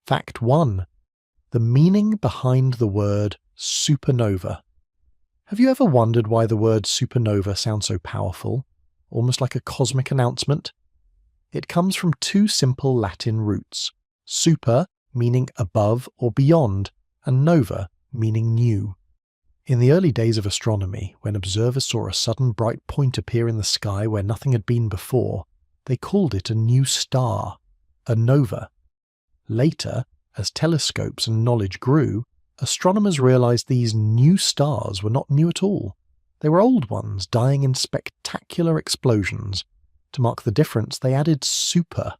Fact 1. The meaning behind the word supernova. Have you ever wondered why the word supernova sounds so powerful, almost like a cosmic announcement? It comes from two simple Latin roots, super meaning above or beyond, and nova meaning new. In the early days of astronomy, when observers saw a sudden bright point appear in the sky where nothing had been before, they called it a new star, a nova. Later, as telescopes and knowledge grew, astronomers realized these new stars were not new at all. They were old ones dying in spectacular explosions. To mark the difference, they added super.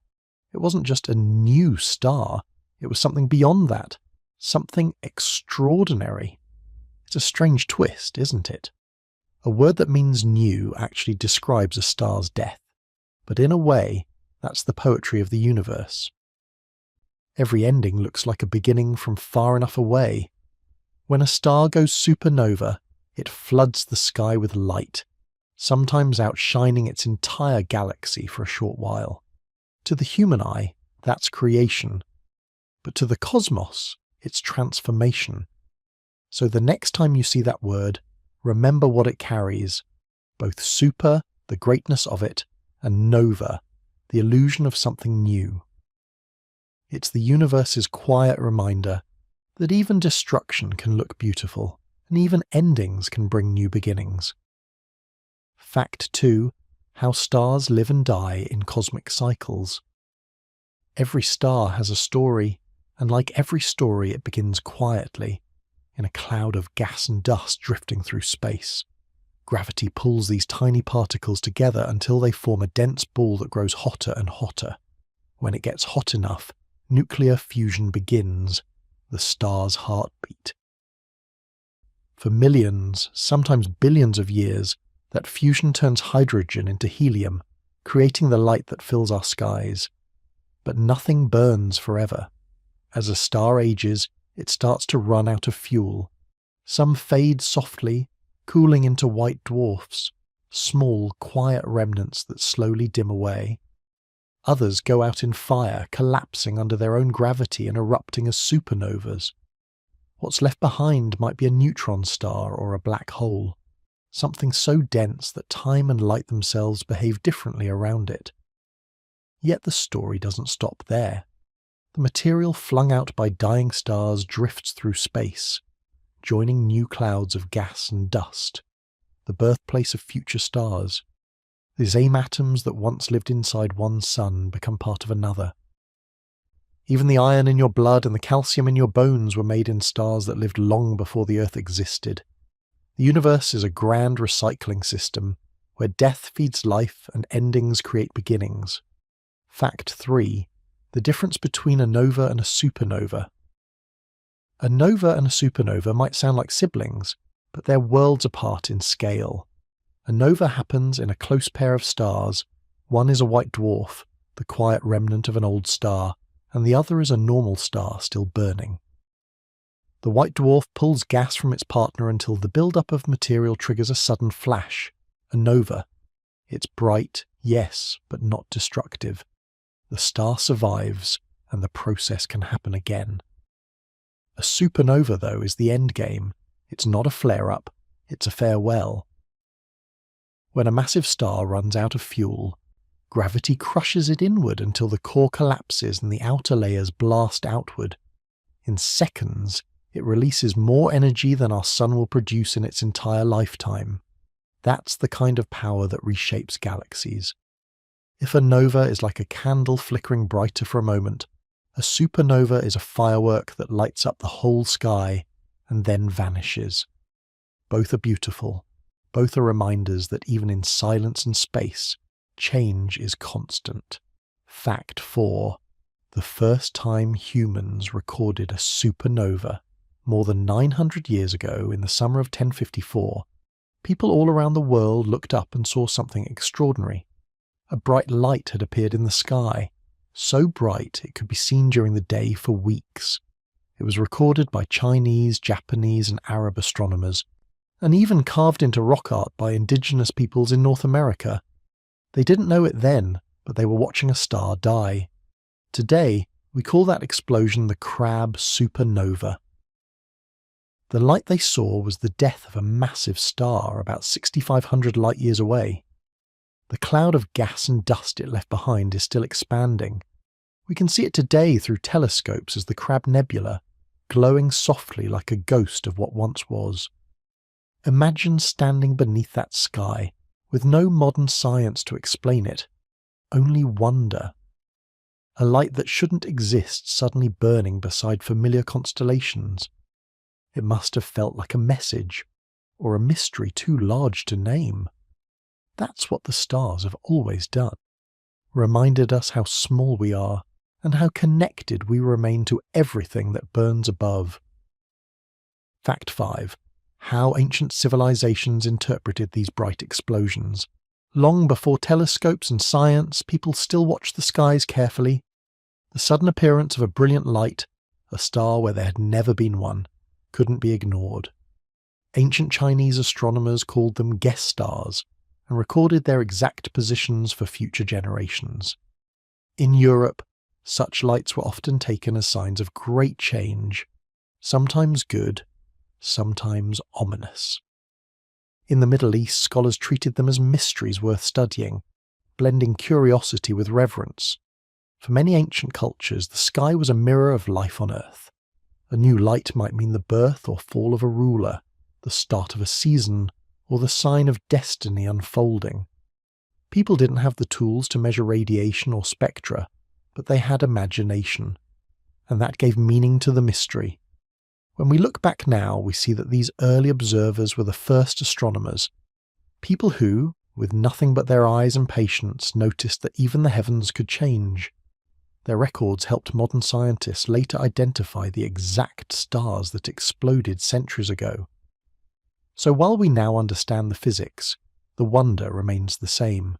It wasn't just a new star, it was something beyond that, something extraordinary. It's a strange twist, isn't it? A word that means new actually describes a star's death. But in a way, that's the poetry of the universe. Every ending looks like a beginning from far enough away. When a star goes supernova, it floods the sky with light, sometimes outshining its entire galaxy for a short while. To the human eye, that's creation. But to the cosmos, it's transformation. So the next time you see that word, remember what it carries, both super, the greatness of it, and nova, the illusion of something new. It's the universe's quiet reminder that even destruction can look beautiful, and even endings can bring new beginnings. Fact 2. How stars live and die in cosmic cycles. Every star has a story, and like every story it begins quietly, in a cloud of gas and dust drifting through space. Gravity pulls these tiny particles together until they form a dense ball that grows hotter and hotter. When it gets hot enough, nuclear fusion begins, the star's heartbeat. For millions, sometimes billions of years, that fusion turns hydrogen into helium, creating the light that fills our skies. But nothing burns forever. As a star ages, it starts to run out of fuel. Some fade softly, cooling into white dwarfs, small, quiet remnants that slowly dim away. Others go out in fire, collapsing under their own gravity and erupting as supernovas. What's left behind might be a neutron star or a black hole, something so dense that time and light themselves behave differently around it. Yet the story doesn't stop there. The material flung out by dying stars drifts through space, joining new clouds of gas and dust, the birthplace of future stars. The same atoms that once lived inside one sun become part of another. Even the iron in your blood and the calcium in your bones were made in stars that lived long before the Earth existed. The universe is a grand recycling system, where death feeds life and endings create beginnings. Fact 3. The difference between a nova and a supernova. A nova and a supernova might sound like siblings, but they're worlds apart in scale. A nova happens in a close pair of stars. One is a white dwarf, the quiet remnant of an old star, and the other is a normal star still burning. The white dwarf pulls gas from its partner until the build-up of material triggers a sudden flash, a nova. It's bright, yes, but not destructive. The star survives, and the process can happen again. A supernova, though, is the endgame. It's not a flare-up, it's a farewell. When a massive star runs out of fuel, gravity crushes it inward until the core collapses and the outer layers blast outward. In seconds, it releases more energy than our sun will produce in its entire lifetime. That's the kind of power that reshapes galaxies. If a nova is like a candle flickering brighter for a moment, a supernova is a firework that lights up the whole sky and then vanishes. Both are beautiful. Both are reminders that even in silence and space, change is constant. Fact 4. The first time humans recorded a supernova, more than 900 years ago in the summer of 1054, people all around the world looked up and saw something extraordinary. A bright light had appeared in the sky, so bright it could be seen during the day for weeks. It was recorded by Chinese, Japanese, and Arab astronomers, and even carved into rock art by indigenous peoples in North America. They didn't know it then, but they were watching a star die. Today, We call that explosion the Crab supernova. The light they saw was the death of a massive star about 6,500 light-years away. The cloud of gas and dust it left behind is still expanding. We can see it today through telescopes as the Crab Nebula, glowing softly like a ghost of what once was. Imagine standing beneath that sky, with no modern science to explain it, only wonder. A light that shouldn't exist suddenly burning beside familiar constellations. It must have felt like a message, or a mystery too large to name. That's what the stars have always done, reminded us how small we are, and how connected we remain to everything that burns above. Fact 5. How ancient civilizations interpreted these bright explosions. Long before telescopes and science, people still watched the skies carefully. The sudden appearance of a brilliant light, a star where there had never been one, couldn't be ignored. Ancient Chinese astronomers called them guest stars and recorded their exact positions for future generations. In Europe, such lights were often taken as signs of great change, sometimes good, sometimes ominous. In the Middle East, scholars treated them as mysteries worth studying, blending curiosity with reverence. For many ancient cultures, the sky was a mirror of life on Earth. A new light might mean the birth or fall of a ruler, the start of a season, or the sign of destiny unfolding. People didn't have the tools to measure radiation or spectra, but they had imagination, and that gave meaning to the mystery. When we look back now, we see that these early observers were the first astronomers, people who, with nothing but their eyes and patience, noticed that even the heavens could change. Their records helped modern scientists later identify the exact stars that exploded centuries ago. So while we now understand the physics, the wonder remains the same.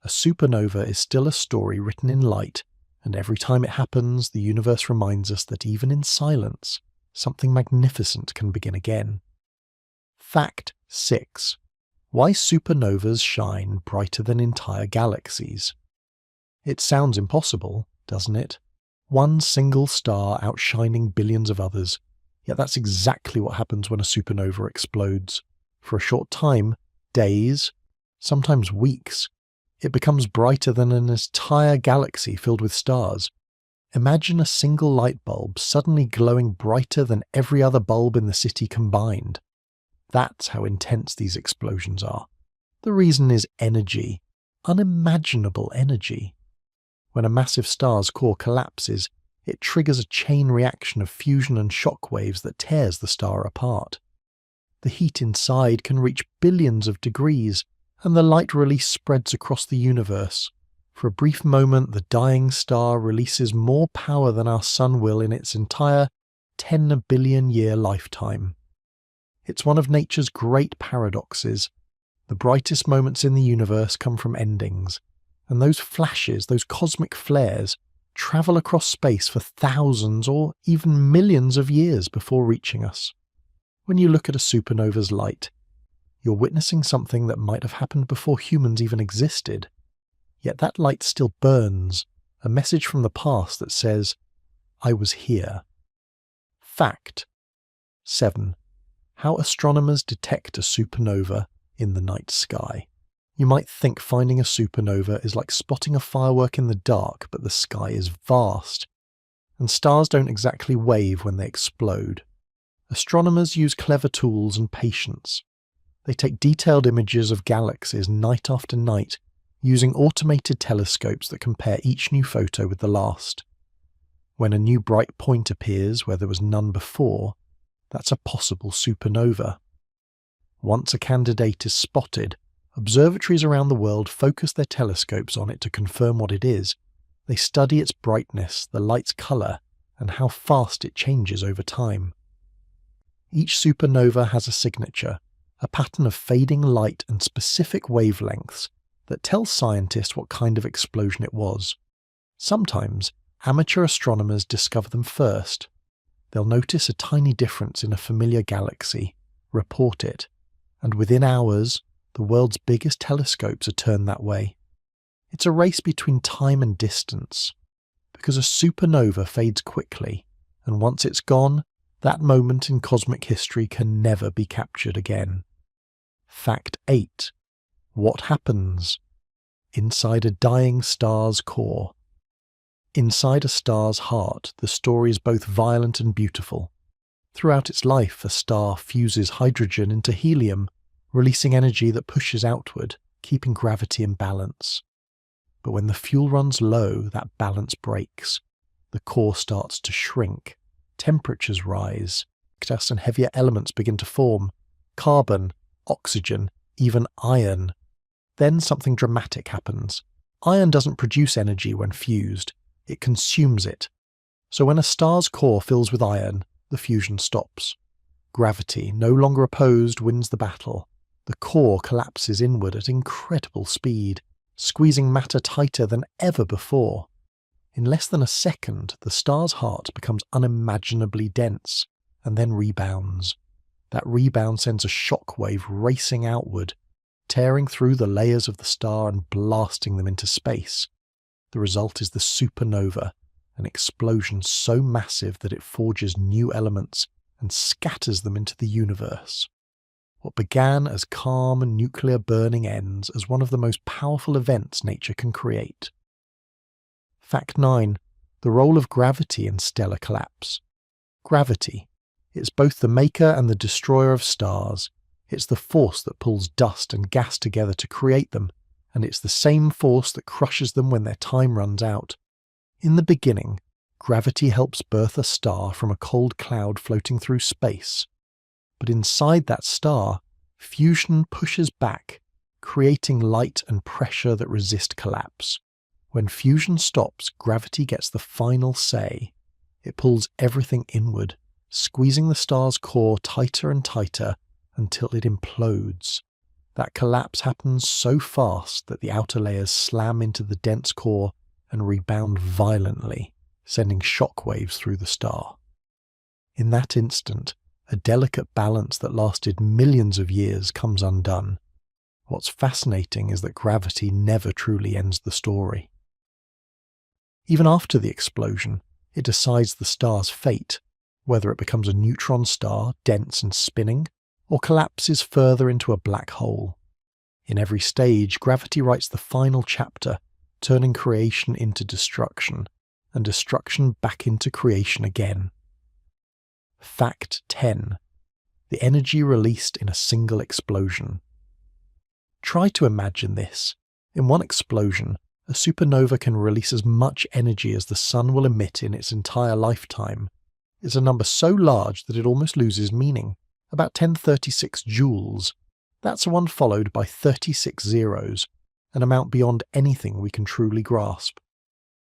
A supernova is still a story written in light, and every time it happens, the universe reminds us that even in silence, something magnificent can begin again. Fact 6. Why supernovas shine brighter than entire galaxies. It sounds impossible, doesn't it? One single star outshining billions of others, yet that's exactly what happens when a supernova explodes. For a short time, days, sometimes weeks, it becomes brighter than an entire galaxy filled with stars. Imagine a single light bulb suddenly glowing brighter than every other bulb in the city combined. That's how intense these explosions are. The reason is energy, unimaginable energy. When a massive star's core collapses, it triggers a chain reaction of fusion and shock waves that tears the star apart. The heat inside can reach billions of degrees, and the light release spreads across the universe. For a brief moment, the dying star releases more power than our sun will in its entire 10 billion year lifetime. It's one of nature's great paradoxes. The brightest moments in the universe come from endings, and those flashes, those cosmic flares, travel across space for thousands or even millions of years before reaching us. When you look at a supernova's light, you're witnessing something that might have happened before humans even existed. Yet that light still burns, a message from the past that says, I was here. Fact 7. How astronomers detect a supernova in the night sky. You might think finding a supernova is like spotting a firework in the dark, but the sky is vast, and stars don't exactly wave when they explode. Astronomers use clever tools and patience. They take detailed images of galaxies night after night, using automated telescopes that compare each new photo with the last. When a new bright point appears where there was none before, that's a possible supernova. Once a candidate is spotted, observatories around the world focus their telescopes on it to confirm what it is. They study its brightness, the light's colour, and how fast it changes over time. Each supernova has a signature, a pattern of fading light and specific wavelengths that tells scientists what kind of explosion it was. Sometimes, amateur astronomers discover them first. They'll notice a tiny difference in a familiar galaxy, report it, and within hours, the world's biggest telescopes are turned that way. It's a race between time and distance, because a supernova fades quickly, and once it's gone, that moment in cosmic history can never be captured again. Fact 8. What happens inside a dying star's core? Inside a star's heart, the story is both violent and beautiful. Throughout its life, a star fuses hydrogen into helium, releasing energy that pushes outward, keeping gravity in balance. But when the fuel runs low, that balance breaks. The core starts to shrink. Temperatures rise. Gas and heavier elements begin to form. Carbon, oxygen, even iron. Then something dramatic happens. Iron doesn't produce energy when fused. It consumes it. So when a star's core fills with iron, the fusion stops. Gravity, no longer opposed, wins the battle. The core collapses inward at incredible speed, squeezing matter tighter than ever before. In less than a second, the star's heart becomes unimaginably dense, and then rebounds. That rebound sends a shock wave racing outward, tearing through the layers of the star and blasting them into space. The result is the supernova, an explosion so massive that it forges new elements and scatters them into the universe. What began as calm and nuclear burning ends as one of the most powerful events nature can create. Fact 9. The role of gravity in stellar collapse. Gravity. It's both the maker and the destroyer of stars. It's the force that pulls dust and gas together to create them, and it's the same force that crushes them when their time runs out. In the beginning, gravity helps birth a star from a cold cloud floating through space. But inside that star, fusion pushes back, creating light and pressure that resist collapse. When fusion stops, gravity gets the final say. It pulls everything inward, squeezing the star's core tighter and tighter until it implodes. That collapse happens so fast that the outer layers slam into the dense core and rebound violently, sending shockwaves through the star. In that instant, a delicate balance that lasted millions of years comes undone. What's fascinating is that gravity never truly ends the story. Even after the explosion, it decides the star's fate, whether it becomes a neutron star, dense and spinning, or collapses further into a black hole. In every stage, gravity writes the final chapter, turning creation into destruction, and destruction back into creation again. Fact 10. The energy released in a single explosion. Try to imagine this. In one explosion, a supernova can release as much energy as the sun will emit in its entire lifetime. It's a number so large that it almost loses meaning, about 1036 joules. That's one followed by 36 zeros, an amount beyond anything we can truly grasp.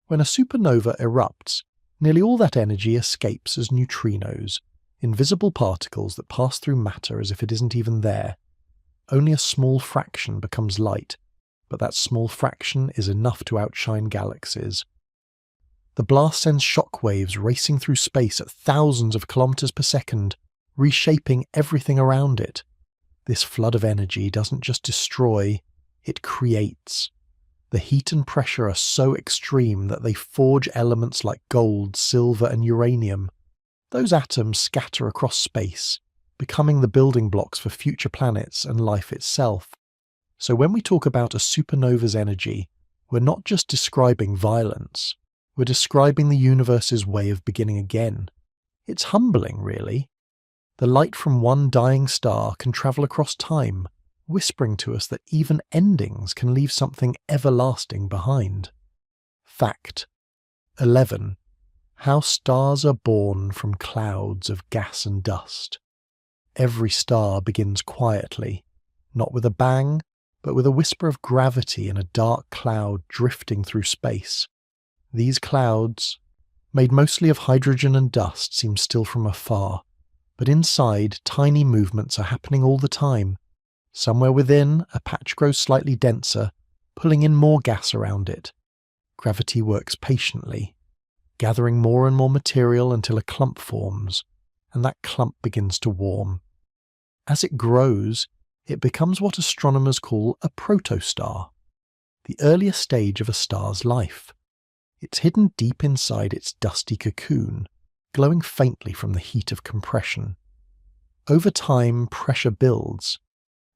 When a supernova erupts, nearly all that energy escapes as neutrinos, invisible particles that pass through matter as if it isn't even there. Only a small fraction becomes light, but that small fraction is enough to outshine galaxies. The blast sends shock waves racing through space at thousands of kilometers per second, reshaping everything around it. This flood of energy doesn't just destroy, it creates. The heat and pressure are so extreme that they forge elements like gold, silver, and uranium. Those atoms scatter across space, becoming the building blocks for future planets and life itself. So when we talk about a supernova's energy, we're not just describing violence, we're describing the universe's way of beginning again. It's humbling, really. The light from one dying star can travel across time, whispering to us that even endings can leave something everlasting behind. Fact 11. How stars are born from clouds of gas and dust. Every star begins quietly, not with a bang, but with a whisper of gravity in a dark cloud drifting through space. These clouds, made mostly of hydrogen and dust, seem still from afar, but inside, tiny movements are happening all the time. Somewhere within, a patch grows slightly denser, pulling in more gas around it. Gravity works patiently, gathering more and more material until a clump forms, and that clump begins to warm. As it grows, it becomes what astronomers call a protostar, the earliest stage of a star's life. It's hidden deep inside its dusty cocoon, glowing faintly from the heat of compression. Over time, pressure builds.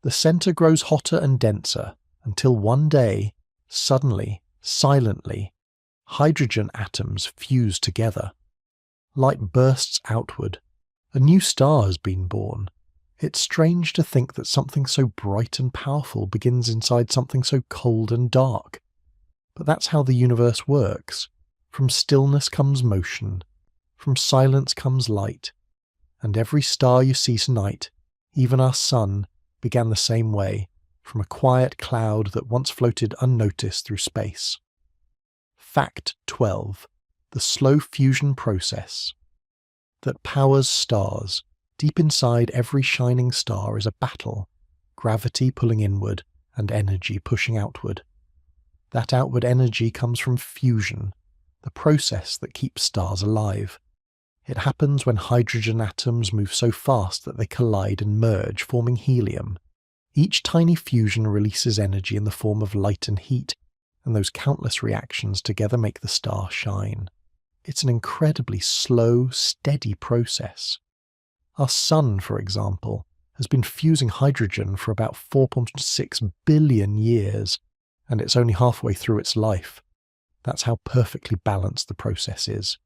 The center grows hotter and denser until one day, suddenly, silently, hydrogen atoms fuse together. Light bursts outward. A new star has been born. It's strange to think that something so bright and powerful begins inside something so cold and dark. But that's how the universe works. From stillness comes motion. From silence comes light. And every star you see tonight, even our sun, began the same way, from a quiet cloud that once floated unnoticed through space. Fact 12. The slow fusion process that powers stars. Deep inside every shining star is a battle, gravity pulling inward and energy pushing outward. That outward energy comes from fusion, the process that keeps stars alive. It happens when hydrogen atoms move so fast that they collide and merge, forming helium. Each tiny fusion releases energy in the form of light and heat, and those countless reactions together make the star shine. It's an incredibly slow, steady process. Our sun, for example, has been fusing hydrogen for about 4.6 billion years, and it's only halfway through its life. That's how perfectly balanced the process is.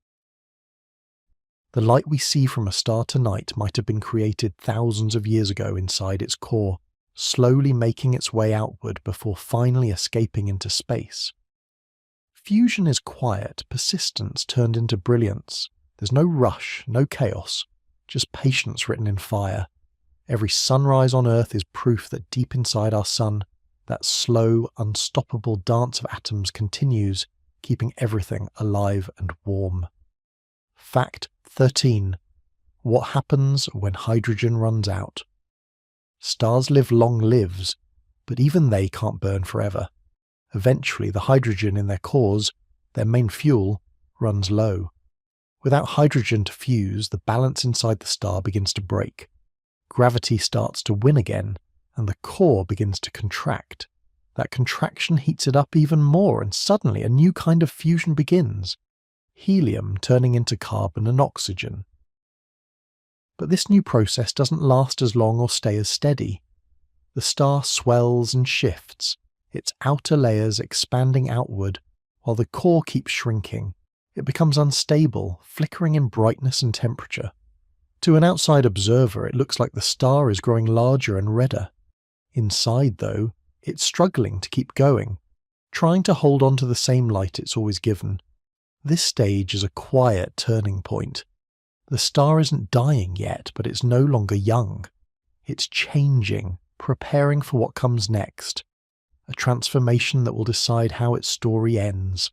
The light we see from a star tonight might have been created thousands of years ago inside its core, slowly making its way outward before finally escaping into space. Fusion is quiet, persistence turned into brilliance. There's no rush, no chaos, just patience written in fire. Every sunrise on Earth is proof that deep inside our sun, that slow, unstoppable dance of atoms continues, keeping everything alive and warm. Fact 13. What happens when hydrogen runs out? Stars live long lives, but even they can't burn forever. Eventually, the hydrogen in their cores, their main fuel, runs low. Without hydrogen to fuse, the balance inside the star begins to break. Gravity starts to win again, and the core begins to contract. That contraction heats it up even more, and suddenly a new kind of fusion begins. Helium turning into carbon and oxygen. But this new process doesn't last as long or stay as steady. The star swells and shifts, its outer layers expanding outward, while the core keeps shrinking. It becomes unstable, flickering in brightness and temperature. To an outside observer, it looks like the star is growing larger and redder. Inside, though, it's struggling to keep going, trying to hold on to the same light it's always given. This stage is a quiet turning point. The star isn't dying yet, but it's no longer young. It's changing, preparing for what comes next. A transformation that will decide how its story ends.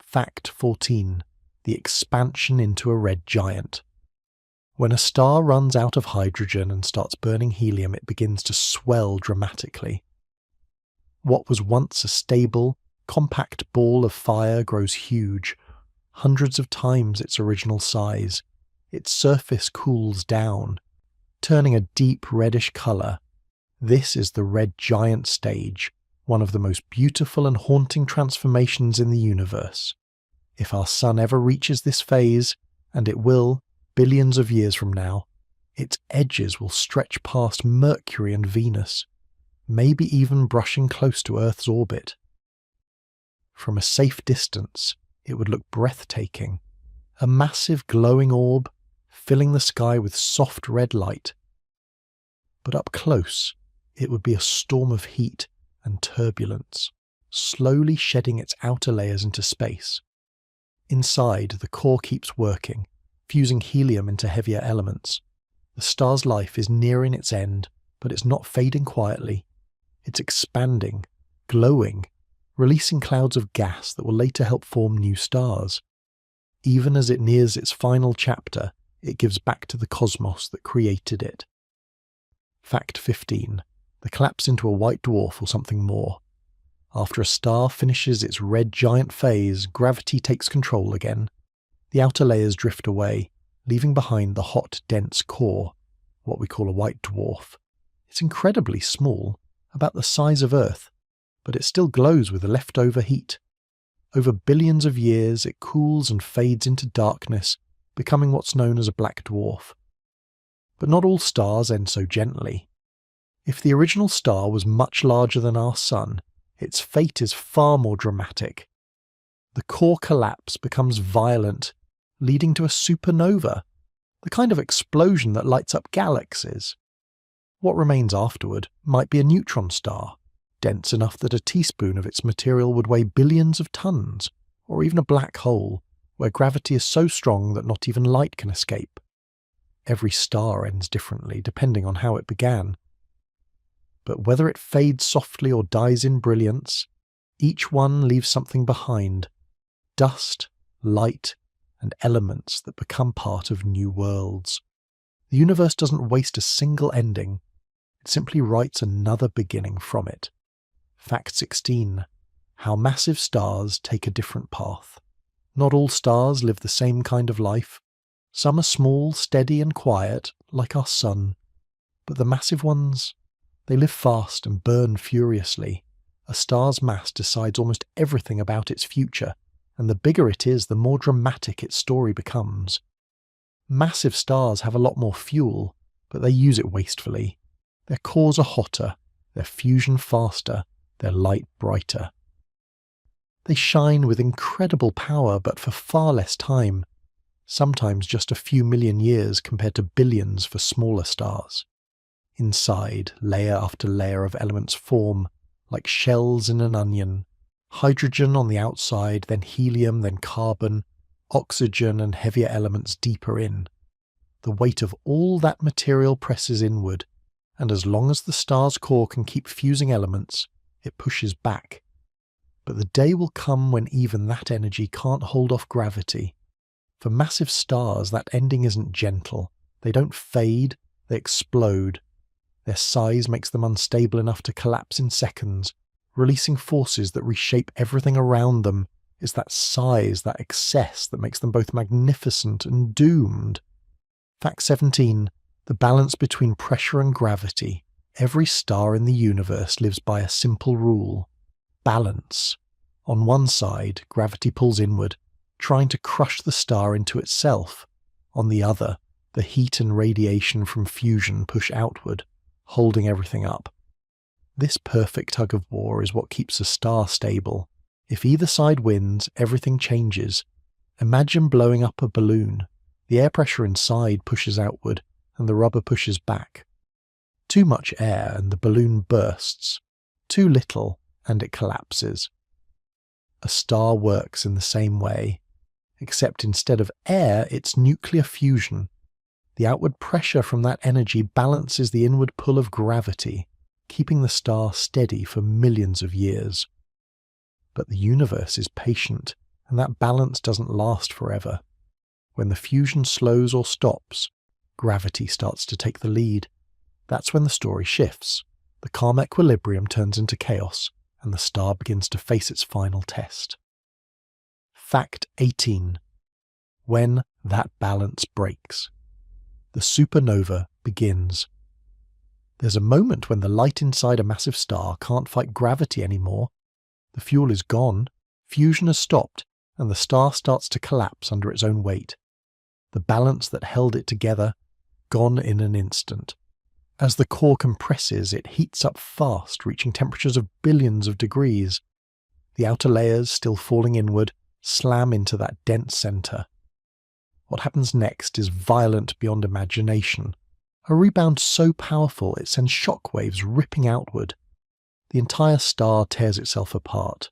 Fact 14. The expansion into a red giant. When a star runs out of hydrogen and starts burning helium, it begins to swell dramatically. What was once a stable, compact ball of fire grows huge, hundreds of times its original size. Its surface cools down, turning a deep reddish colour. This is the red giant stage, one of the most beautiful and haunting transformations in the universe. If our sun ever reaches this phase, and it will, billions of years from now, its edges will stretch past Mercury and Venus, maybe even brushing close to Earth's orbit. From a safe distance, it would look breathtaking, a massive glowing orb filling the sky with soft red light. But up close, it would be a storm of heat and turbulence, slowly shedding its outer layers into space. Inside, the core keeps working, fusing helium into heavier elements. The star's life is nearing its end, but it's not fading quietly. It's expanding, glowing, releasing clouds of gas that will later help form new stars. Even as it nears its final chapter, it gives back to the cosmos that created it. Fact 15. The collapse into a white dwarf or something more. After a star finishes its red giant phase, gravity takes control again. The outer layers drift away, leaving behind the hot, dense core, what we call a white dwarf. It's incredibly small, about the size of Earth, but it still glows with the leftover heat. Over billions of years, it cools and fades into darkness, becoming what's known as a black dwarf. But not all stars end so gently. If the original star was much larger than our Sun, its fate is far more dramatic. The core collapse becomes violent, leading to a supernova, the kind of explosion that lights up galaxies. What remains afterward might be a neutron star, dense enough that a teaspoon of its material would weigh billions of tons, or even a black hole, where gravity is so strong that not even light can escape. Every star ends differently, depending on how it began. But whether it fades softly or dies in brilliance, each one leaves something behind: dust, light, and elements that become part of new worlds. The universe doesn't waste a single ending, it simply writes another beginning from it. Fact 16. How massive stars take a different path. Not all stars live the same kind of life. Some are small, steady and quiet, like our Sun. But the massive ones, they live fast and burn furiously. A star's mass decides almost everything about its future, and the bigger it is, the more dramatic its story becomes. Massive stars have a lot more fuel, but they use it wastefully. Their cores are hotter, their fusion faster, their light brighter. They shine with incredible power, but for far less time, sometimes just a few million years compared to billions for smaller stars. Inside, layer after layer of elements form, like shells in an onion. Hydrogen on the outside, then helium, then carbon, oxygen and heavier elements deeper in. The weight of all that material presses inward, and as long as the star's core can keep fusing elements, it pushes back. But the day will come when even that energy can't hold off gravity. For massive stars, that ending isn't gentle. They don't fade, they explode. Their size makes them unstable enough to collapse in seconds, releasing forces that reshape everything around them. It's that size, that excess, that makes them both magnificent and doomed. Fact 17. The balance between pressure and gravity. Every star in the universe lives by a simple rule: balance. On one side, gravity pulls inward, trying to crush the star into itself. On the other, the heat and radiation from fusion push outward, holding everything up. This perfect tug of war is what keeps a star stable. If either side wins, everything changes. Imagine blowing up a balloon. The air pressure inside pushes outward, and the rubber pushes back. Too much air and the balloon bursts. Too little, and it collapses. A star works in the same way, except instead of air, it's nuclear fusion. The outward pressure from that energy balances the inward pull of gravity, keeping the star steady for millions of years. But the universe is patient, and that balance doesn't last forever. When the fusion slows or stops, gravity starts to take the lead. That's when the story shifts. The calm equilibrium turns into chaos, and the star begins to face its final test. Fact 18. When that balance breaks. The supernova begins. There's a moment when the light inside a massive star can't fight gravity anymore. The fuel is gone, fusion has stopped, and the star starts to collapse under its own weight. The balance that held it together, gone in an instant. As the core compresses, it heats up fast, reaching temperatures of billions of degrees. The outer layers, still falling inward, slam into that dense centre. What happens next is violent beyond imagination. A rebound so powerful it sends shockwaves ripping outward. The entire star tears itself apart.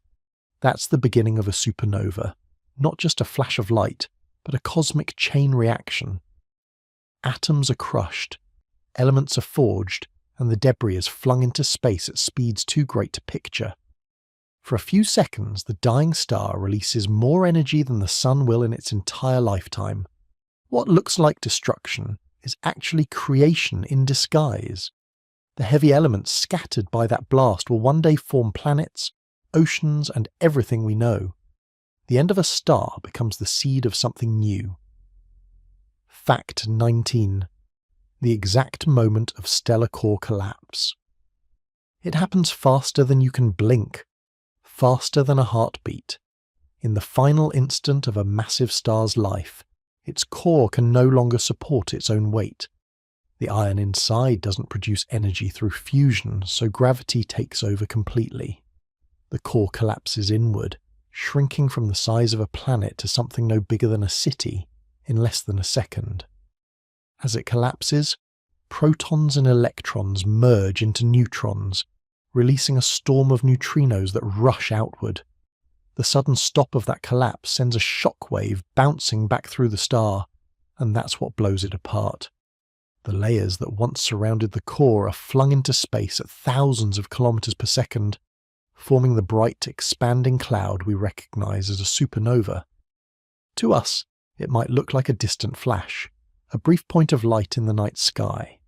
That's the beginning of a supernova. Not just a flash of light, but a cosmic chain reaction. Atoms are crushed, elements are forged, and the debris is flung into space at speeds too great to picture. For a few seconds, the dying star releases more energy than the sun will in its entire lifetime. What looks like destruction is actually creation in disguise. The heavy elements scattered by that blast will one day form planets, oceans, and everything we know. The end of a star becomes the seed of something new. Fact 19. The exact moment of stellar core collapse. It happens faster than you can blink, faster than a heartbeat. In the final instant of a massive star's life, its core can no longer support its own weight. The iron inside doesn't produce energy through fusion, so gravity takes over completely. The core collapses inward, shrinking from the size of a planet to something no bigger than a city in less than a second. As it collapses, protons and electrons merge into neutrons, releasing a storm of neutrinos that rush outward. The sudden stop of that collapse sends a shockwave bouncing back through the star, and that's what blows it apart. The layers that once surrounded the core are flung into space at thousands of kilometers per second, forming the bright, expanding cloud we recognize as a supernova. To us, it might look like a distant flash, a brief point of light in the night sky,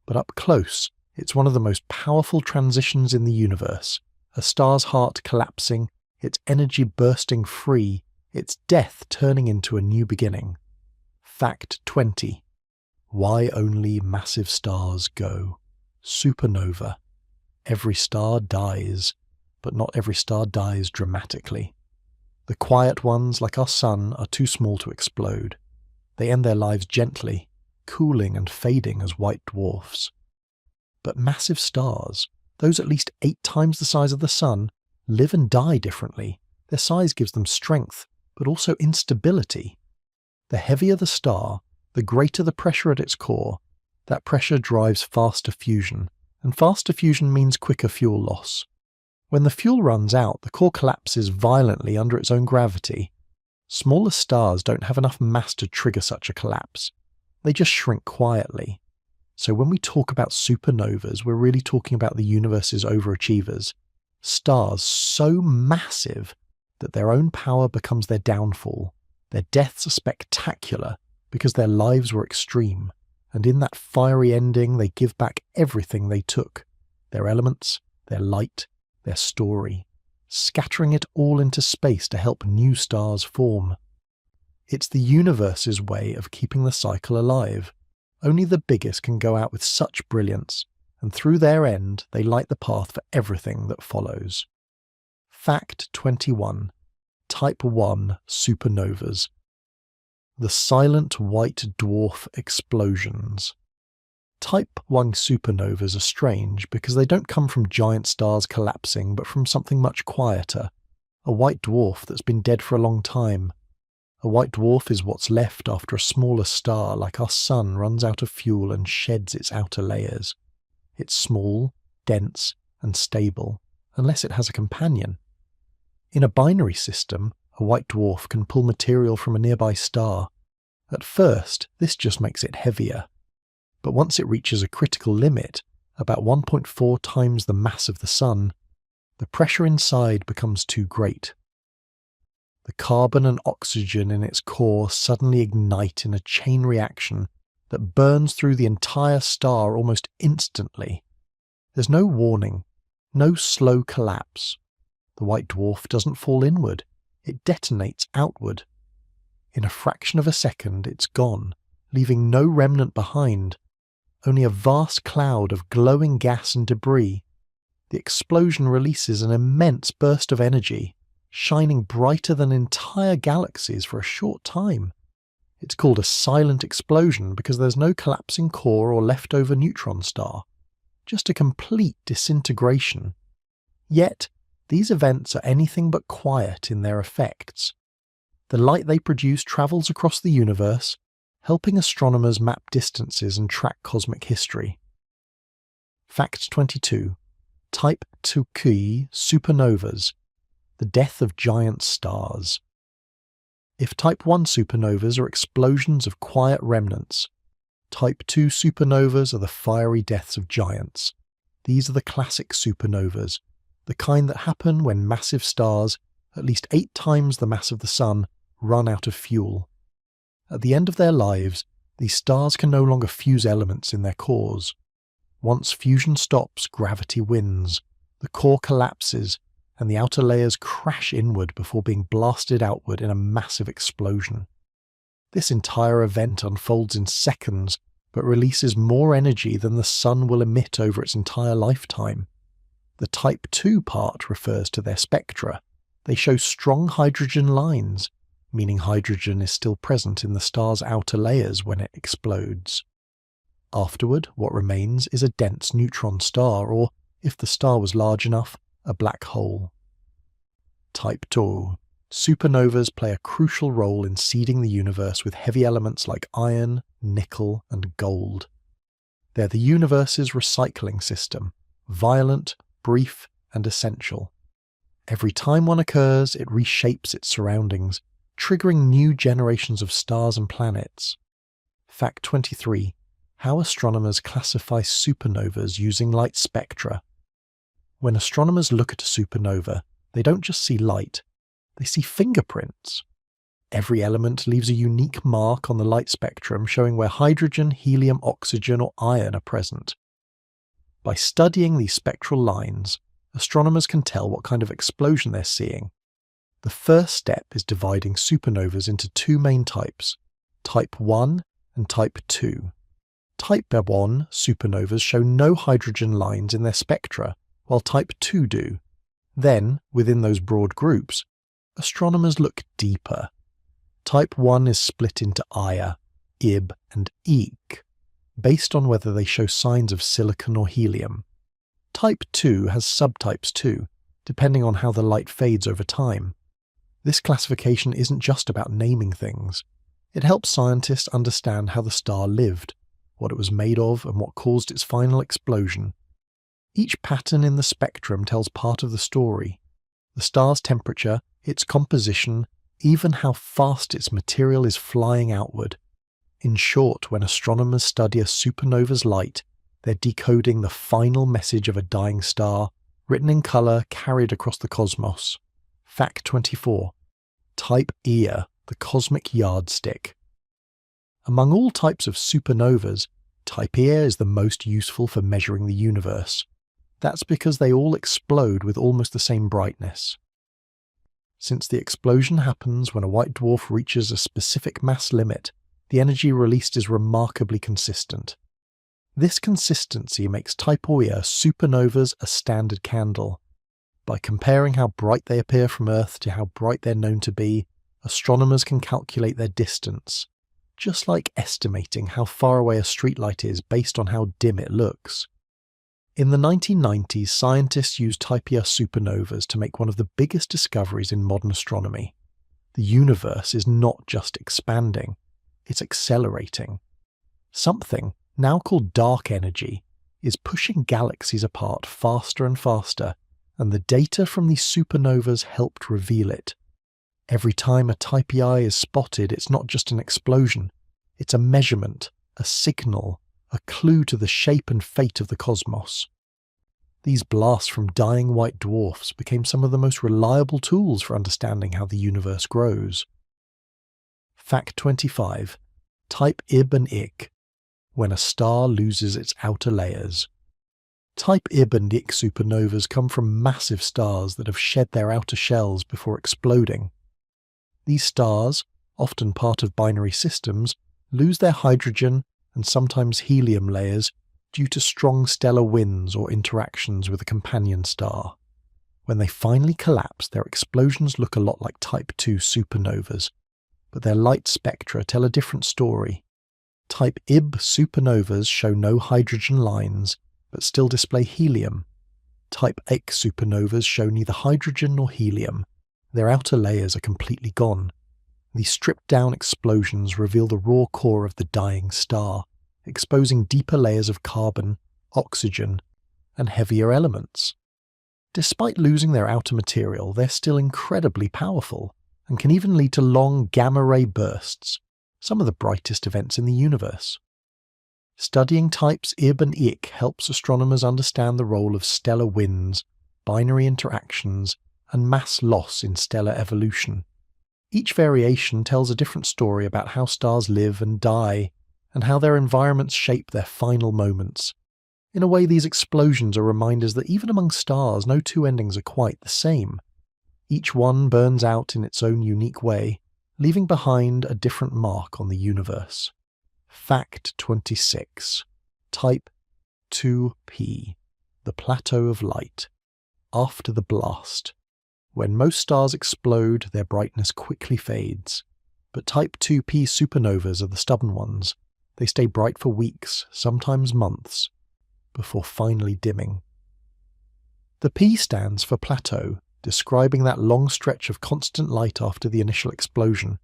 but up close, it's one of the most powerful transitions in the universe, a star's heart collapsing, its energy bursting free, its death turning into a new beginning. Fact 20. Why only massive stars go. Supernova. Every star dies, but not every star dies dramatically. The quiet ones, like our sun, are too small to explode. They end their lives gently, cooling and fading as white dwarfs. But massive stars, those at least 8 times the size of the sun, live and die differently. Their size gives them strength, but also instability. The heavier the star, the greater the pressure at its core. That pressure drives faster fusion, and faster fusion means quicker fuel loss. When the fuel runs out, the core collapses violently under its own gravity. Smaller stars don't have enough mass to trigger such a collapse. They just shrink quietly. So when we talk about supernovas, we're really talking about the universe's overachievers. Stars so massive that their own power becomes their downfall. Their deaths are spectacular because their lives were extreme, and in that fiery ending they give back everything they took, their elements, their light, their story, scattering it all into space to help new stars form. It's the universe's way of keeping the cycle alive. Only the biggest can go out with such brilliance, and through their end they light the path for everything that follows. Fact 21. Type 1 supernovas. The silent white dwarf explosions. Type 1 supernovas are strange because they don't come from giant stars collapsing but from something much quieter, a white dwarf that's been dead for a long time. A white dwarf is what's left after a smaller star like our sun runs out of fuel and sheds its outer layers. It's small, dense, and stable, unless it has a companion. In a binary system, a white dwarf can pull material from a nearby star. At first, this just makes it heavier. But once it reaches a critical limit, about 1.4 times the mass of the sun, the pressure inside becomes too great. The carbon and oxygen in its core suddenly ignite in a chain reaction that burns through the entire star almost instantly. There's no warning, no slow collapse. The white dwarf doesn't fall inward, it detonates outward. In a fraction of a second, it's gone, leaving no remnant behind, only a vast cloud of glowing gas and debris. The explosion releases an immense burst of energy, shining brighter than entire galaxies for a short time. It's called a silent explosion because there's no collapsing core or leftover neutron star, just a complete disintegration. Yet, these events are anything but quiet in their effects. The light they produce travels across the universe, helping astronomers map distances and track cosmic history. Fact 22. Type 2 supernovas. The death of giant stars. If Type 1 supernovas are explosions of quiet remnants, Type 2 supernovas are the fiery deaths of giants. These are the classic supernovas, the kind that happen when massive stars, at least 8 times the mass of the sun, run out of fuel. At the end of their lives, these stars can no longer fuse elements in their cores. Once fusion stops, gravity wins, the core collapses, and the outer layers crash inward before being blasted outward in a massive explosion. This entire event unfolds in seconds, but releases more energy than the sun will emit over its entire lifetime. The Type 2 part refers to their spectra, They show strong hydrogen lines, meaning hydrogen is still present in the star's outer layers when it explodes. Afterward, what remains is a dense neutron star, or, if the star was large enough, a black hole. Type II. Supernovas play a crucial role in seeding the universe with heavy elements like iron, nickel, and gold. They're the universe's recycling system, violent, brief, and essential. Every time one occurs, it reshapes its surroundings, triggering new generations of stars and planets. Fact 23. How astronomers classify supernovas using light spectra. When astronomers look at a supernova, they don't just see light, they see fingerprints. Every element leaves a unique mark on the light spectrum showing where hydrogen, helium, oxygen, or iron are present. By studying these spectral lines, astronomers can tell what kind of explosion they're seeing. The first step is dividing supernovas into two main types, Type 1 and Type 2. Type 1 supernovas show no hydrogen lines in their spectra, while Type 2 do. Then, within those broad groups, astronomers look deeper. Type 1 is split into Ia, Ib, and Eq, based on whether they show signs of silicon or helium. Type 2 has subtypes too, depending on how the light fades over time. This classification isn't just about naming things. It helps scientists understand how the star lived, what it was made of, and what caused its final explosion. Each pattern in the spectrum tells part of the story. The star's temperature, its composition, even how fast its material is flying outward. In short, when astronomers study a supernova's light, they're decoding the final message of a dying star, written in colour, carried across the cosmos. Fact 24. Type Ia, the cosmic yardstick. Among all types of supernovas, Type Ia is the most useful for measuring the universe. That's because they all explode with almost the same brightness. Since the explosion happens when a white dwarf reaches a specific mass limit, the energy released is remarkably consistent. This consistency makes Type Ia supernovas a standard candle. By comparing how bright they appear from Earth to how bright they're known to be, astronomers can calculate their distance, just like estimating how far away a streetlight is based on how dim it looks. In the 1990s, scientists used Type Ia supernovas to make one of the biggest discoveries in modern astronomy. The universe is not just expanding, it's accelerating. Something, now called dark energy, is pushing galaxies apart faster and faster, and the data from these supernovas helped reveal it. Every time a Type Ia is spotted, it's not just an explosion, it's a measurement, a signal, a clue to the shape and fate of the cosmos. These blasts from dying white dwarfs became some of the most reliable tools for understanding how the universe grows. Fact 25. Type Ib and Ic. When a star loses its outer layers. Type Ib and Ic supernovas come from massive stars that have shed their outer shells before exploding. These stars, often part of binary systems, lose their hydrogen and sometimes helium layers due to strong stellar winds or interactions with a companion star. When they finally collapse, their explosions look a lot like Type 2 supernovas, but their light spectra tell a different story. Type Ib supernovas show no hydrogen lines, but still display helium. Type Ic supernovas show neither hydrogen nor helium. Their outer layers are completely gone. These stripped-down explosions reveal the raw core of the dying star, exposing deeper layers of carbon, oxygen, and heavier elements. Despite losing their outer material, they're still incredibly powerful, and can even lead to long gamma-ray bursts, some of the brightest events in the universe. Studying types Ib and Ic helps astronomers understand the role of stellar winds, binary interactions, and mass loss in stellar evolution. Each variation tells a different story about how stars live and die, and how their environments shape their final moments. In a way, these explosions are reminders that even among stars, no two endings are quite the same. Each one burns out in its own unique way, leaving behind a different mark on the universe. Fact 26. Type 2P. The Plateau of Light. After the blast. When most stars explode, their brightness quickly fades. But Type 2p supernovas are the stubborn ones. They stay bright for weeks, sometimes months, before finally dimming. The P stands for plateau, describing that long stretch of constant light after the initial explosion.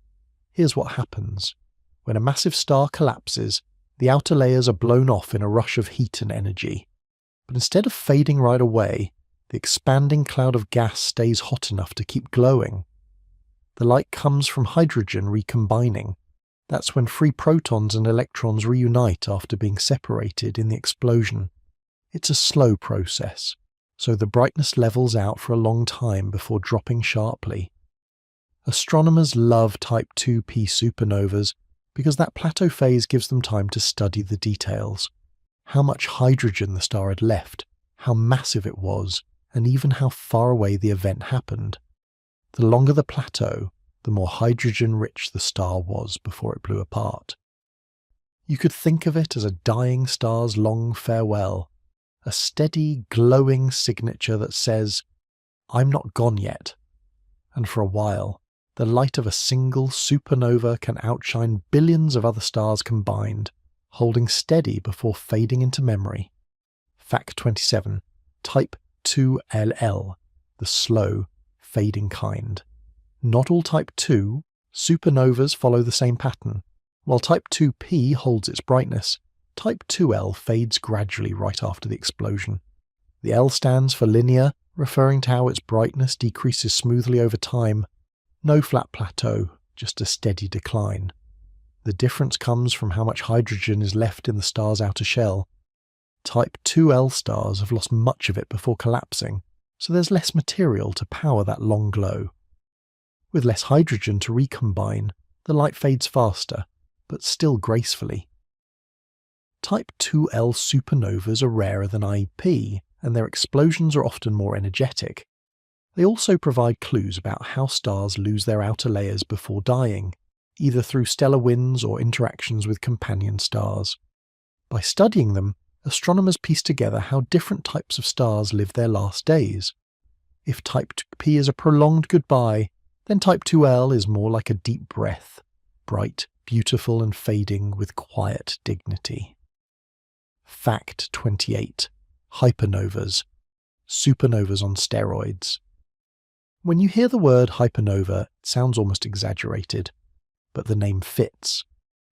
Here's what happens. When a massive star collapses, the outer layers are blown off in a rush of heat and energy. But instead of fading right away, the expanding cloud of gas stays hot enough to keep glowing. The light comes from hydrogen recombining. That's when free protons and electrons reunite after being separated in the explosion. It's a slow process, so the brightness levels out for a long time before dropping sharply. Astronomers love Type 2p supernovas because that plateau phase gives them time to study the details. How much hydrogen the star had left, how massive it was, and even how far away the event happened. The longer the plateau, the more hydrogen-rich the star was before it blew apart. You could think of it as a dying star's long farewell, a steady, glowing signature that says, "I'm not gone yet." And for a while, the light of a single supernova can outshine billions of other stars combined, holding steady before fading into memory. Fact 27. Type 2LL, the slow, fading kind. Not all Type 2 supernovas follow the same pattern. While Type 2p holds its brightness, Type 2L fades gradually right after the explosion. The L stands for linear, referring to how its brightness decreases smoothly over time. No flat plateau, just a steady decline. The difference comes from how much hydrogen is left in the star's outer shell. Type 2L stars have lost much of it before collapsing, so there's less material to power that long glow. With less hydrogen to recombine, the light fades faster, but still gracefully. Type 2L supernovas are rarer than IP, and their explosions are often more energetic. They also provide clues about how stars lose their outer layers before dying, either through stellar winds or interactions with companion stars. By studying them, astronomers piece together how different types of stars live their last days. If Type 2p is a prolonged goodbye, then Type 2L is more like a deep breath, bright, beautiful and fading with quiet dignity. Fact 28. Hypernovas. Supernovas on steroids. When you hear the word hypernova, it sounds almost exaggerated, but the name fits.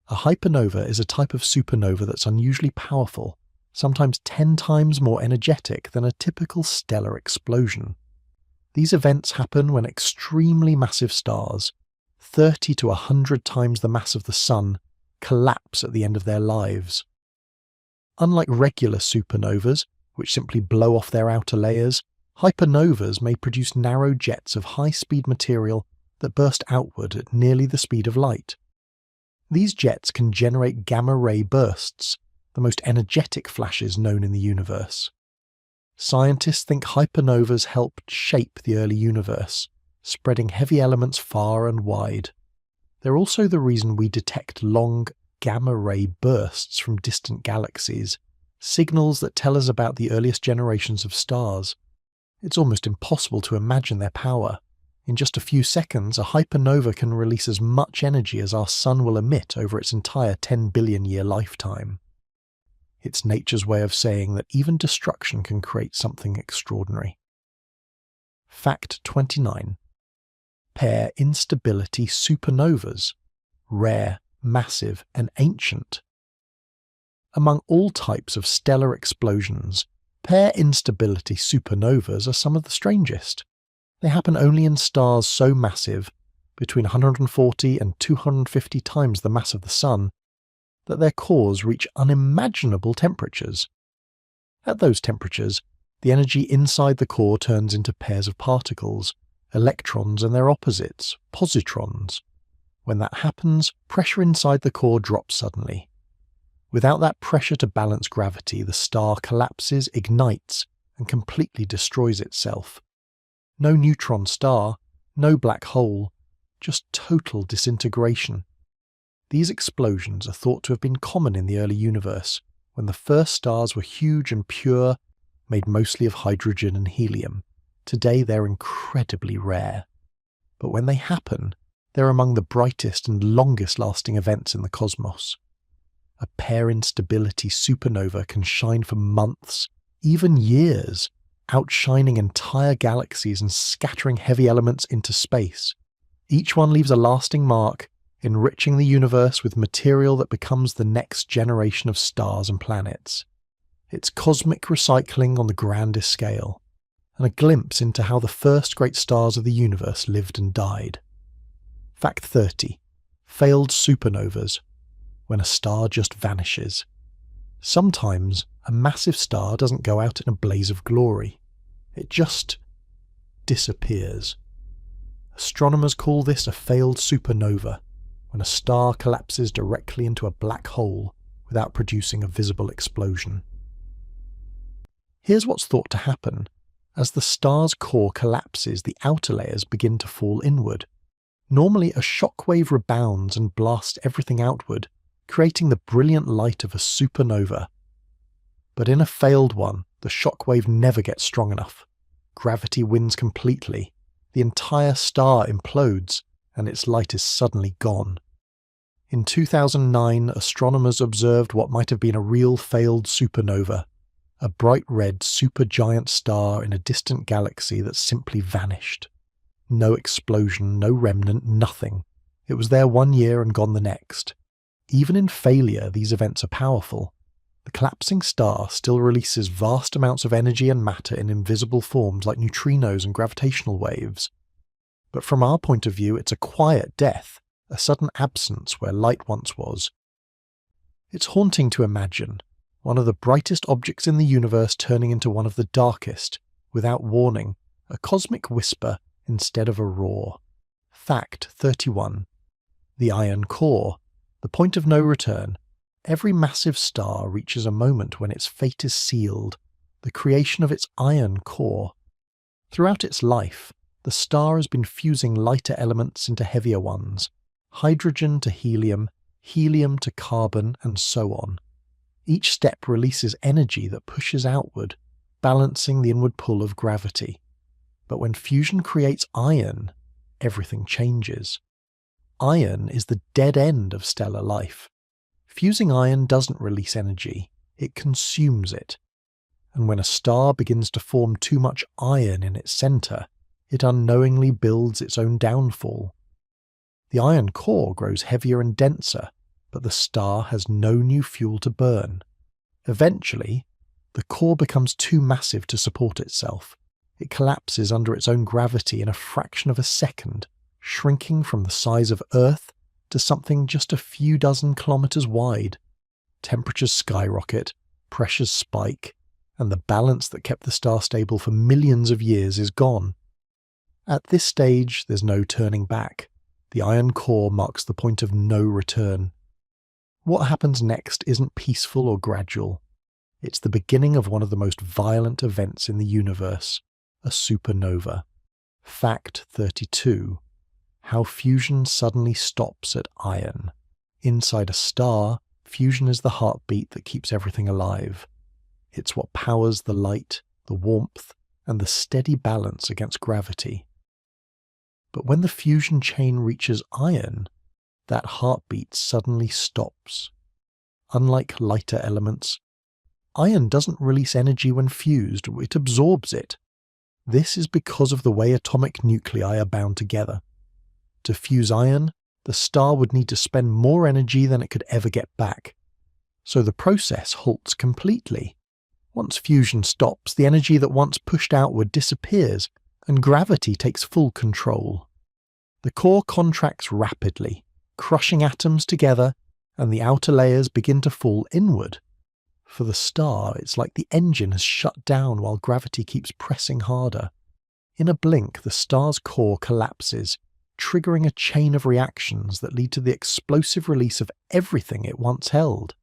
A hypernova is a type of supernova that's unusually powerful, sometimes 10 times more energetic than a typical stellar explosion. These events happen when extremely massive stars, 30 to 100 times the mass of the Sun, collapse at the end of their lives. Unlike regular supernovas, which simply blow off their outer layers, hypernovas may produce narrow jets of high-speed material that burst outward at nearly the speed of light. These jets can generate gamma-ray bursts, the most energetic flashes known in the universe. Scientists think hypernovas helped shape the early universe, spreading heavy elements far and wide. They're also the reason we detect long gamma-ray bursts from distant galaxies, signals that tell us about the earliest generations of stars. It's almost impossible to imagine their power. In just a few seconds, a hypernova can release as much energy as our Sun will emit over its entire 10 billion year lifetime. It's nature's way of saying that even destruction can create something extraordinary. Fact 29. Pair instability supernovas. Rare, massive, and ancient. Among all types of stellar explosions, pair instability supernovas are some of the strangest. They happen only in stars so massive, between 140 and 250 times the mass of the Sun, that their cores reach unimaginable temperatures. At those temperatures, the energy inside the core turns into pairs of particles, electrons and their opposites, positrons. When that happens, pressure inside the core drops suddenly. Without that pressure to balance gravity, the star collapses, ignites, and completely destroys itself. No neutron star, no black hole, just total disintegration. These explosions are thought to have been common in the early universe, when the first stars were huge and pure, made mostly of hydrogen and helium, Today they're incredibly rare. But when they happen, they're among the brightest and longest-lasting events in the cosmos. A pair instability supernova can shine for months, even years, outshining entire galaxies and scattering heavy elements into space. Each one leaves a lasting mark, enriching the universe with material that becomes the next generation of stars and planets. It's cosmic recycling on the grandest scale, and a glimpse into how the first great stars of the universe lived and died. Fact 30. Failed supernovas. When a star just vanishes. Sometimes a massive star doesn't go out in a blaze of glory. It just disappears. Astronomers call this a failed supernova, when a star collapses directly into a black hole without producing a visible explosion. Here's what's thought to happen. As the star's core collapses, the outer layers begin to fall inward. Normally, a shockwave rebounds and blasts everything outward, creating the brilliant light of a supernova. But in a failed one, the shockwave never gets strong enough. Gravity wins completely. The entire star implodes, and its light is suddenly gone. In 2009, astronomers observed what might have been a real failed supernova, a bright red supergiant star in a distant galaxy that simply vanished. No explosion, no remnant, nothing. It was there one year and gone the next. Even in failure, these events are powerful. The collapsing star still releases vast amounts of energy and matter in invisible forms like neutrinos and gravitational waves. But from our point of view, it's a quiet death, a sudden absence where light once was. It's haunting to imagine one of the brightest objects in the universe turning into one of the darkest, without warning, a cosmic whisper instead of a roar. Fact 31. The iron core. The point of no return. Every massive star reaches a moment when its fate is sealed, the creation of its iron core. Throughout its life, the star has been fusing lighter elements into heavier ones, hydrogen to helium, helium to carbon, and so on. Each step releases energy that pushes outward, balancing the inward pull of gravity. But when fusion creates iron, everything changes. Iron is the dead end of stellar life. Fusing iron doesn't release energy, it consumes it. And when a star begins to form too much iron in its centre, it unknowingly builds its own downfall. The iron core grows heavier and denser, but the star has no new fuel to burn. Eventually, the core becomes too massive to support itself. It collapses under its own gravity in a fraction of a second, shrinking from the size of Earth to something just a few dozen kilometers wide. Temperatures skyrocket, pressures spike, and the balance that kept the star stable for millions of years is gone. At this stage, there's no turning back. The iron core marks the point of no return. What happens next isn't peaceful or gradual. It's the beginning of one of the most violent events in the universe, a supernova. Fact 32. How fusion suddenly stops at iron. Inside a star, fusion is the heartbeat that keeps everything alive. It's what powers the light, the warmth, and the steady balance against gravity. But when the fusion chain reaches iron, that heartbeat suddenly stops. Unlike lighter elements, iron doesn't release energy when fused, it absorbs it. This is because of the way atomic nuclei are bound together. To fuse iron, the star would need to spend more energy than it could ever get back. So the process halts completely. Once fusion stops, the energy that once pushed outward disappears, and gravity takes full control. The core contracts rapidly, crushing atoms together, and the outer layers begin to fall inward. For the star, it's like the engine has shut down while gravity keeps pressing harder. In a blink, the star's core collapses, triggering a chain of reactions that lead to the explosive release of everything it once held.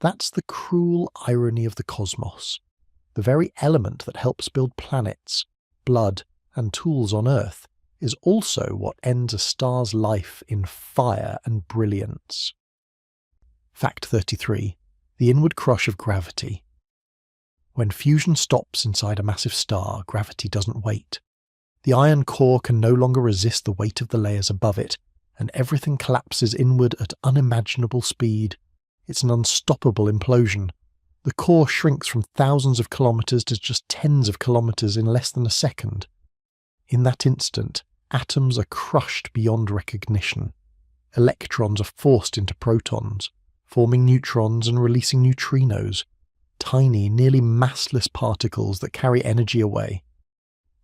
That's the cruel irony of the cosmos. The very element that helps build planets, blood, and tools on Earth is also what ends a star's life in fire and brilliance. Fact 33. The inward crush of gravity. When fusion stops inside a massive star, gravity doesn't wait. The iron core can no longer resist the weight of the layers above it, and everything collapses inward at unimaginable speed. It's an unstoppable implosion. The core shrinks from thousands of kilometers to just tens of kilometers in less than a second. In that instant, atoms are crushed beyond recognition. Electrons are forced into protons, forming neutrons and releasing neutrinos, tiny, nearly massless particles that carry energy away.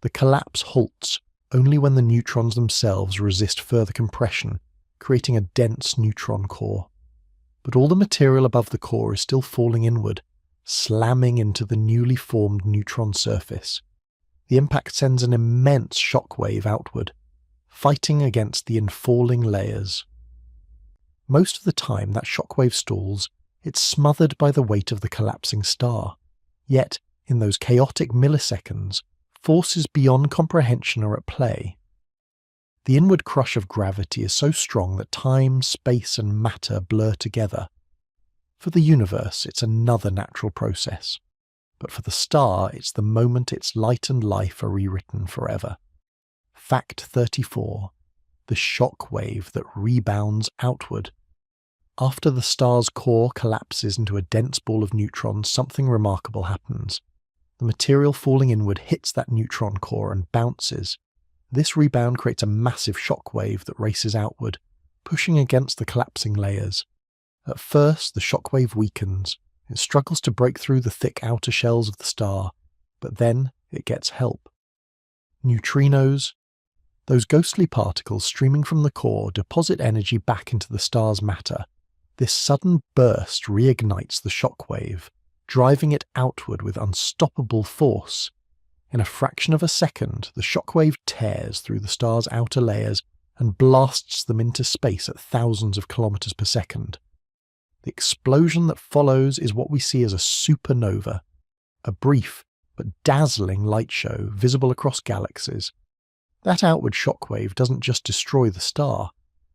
The collapse halts only when the neutrons themselves resist further compression, creating a dense neutron core. But all the material above the core is still falling inward, slamming into the newly formed neutron surface. The impact sends an immense shockwave outward, fighting against the infalling layers. Most of the time that shockwave stalls, it's smothered by the weight of the collapsing star. Yet, in those chaotic milliseconds, forces beyond comprehension are at play. The inward crush of gravity is so strong that time, space, and matter blur together. For the universe, it's another natural process. But for the star, it's the moment its light and life are rewritten forever. Fact 34. The shock wave that rebounds outward. After the star's core collapses into a dense ball of neutrons, something remarkable happens. The material falling inward hits that neutron core and bounces. This rebound creates a massive shock wave that races outward, pushing against the collapsing layers. At first, the shock wave weakens. It struggles to break through the thick outer shells of the star, but then it gets help. Neutrinos, those ghostly particles streaming from the core, deposit energy back into the star's matter. This sudden burst reignites the shock wave, driving it outward with unstoppable force. In a fraction of a second, the shockwave tears through the star's outer layers and blasts them into space at thousands of kilometers per second. The explosion that follows is what we see as a supernova, a brief but dazzling light show visible across galaxies. That outward shockwave doesn't just destroy the star,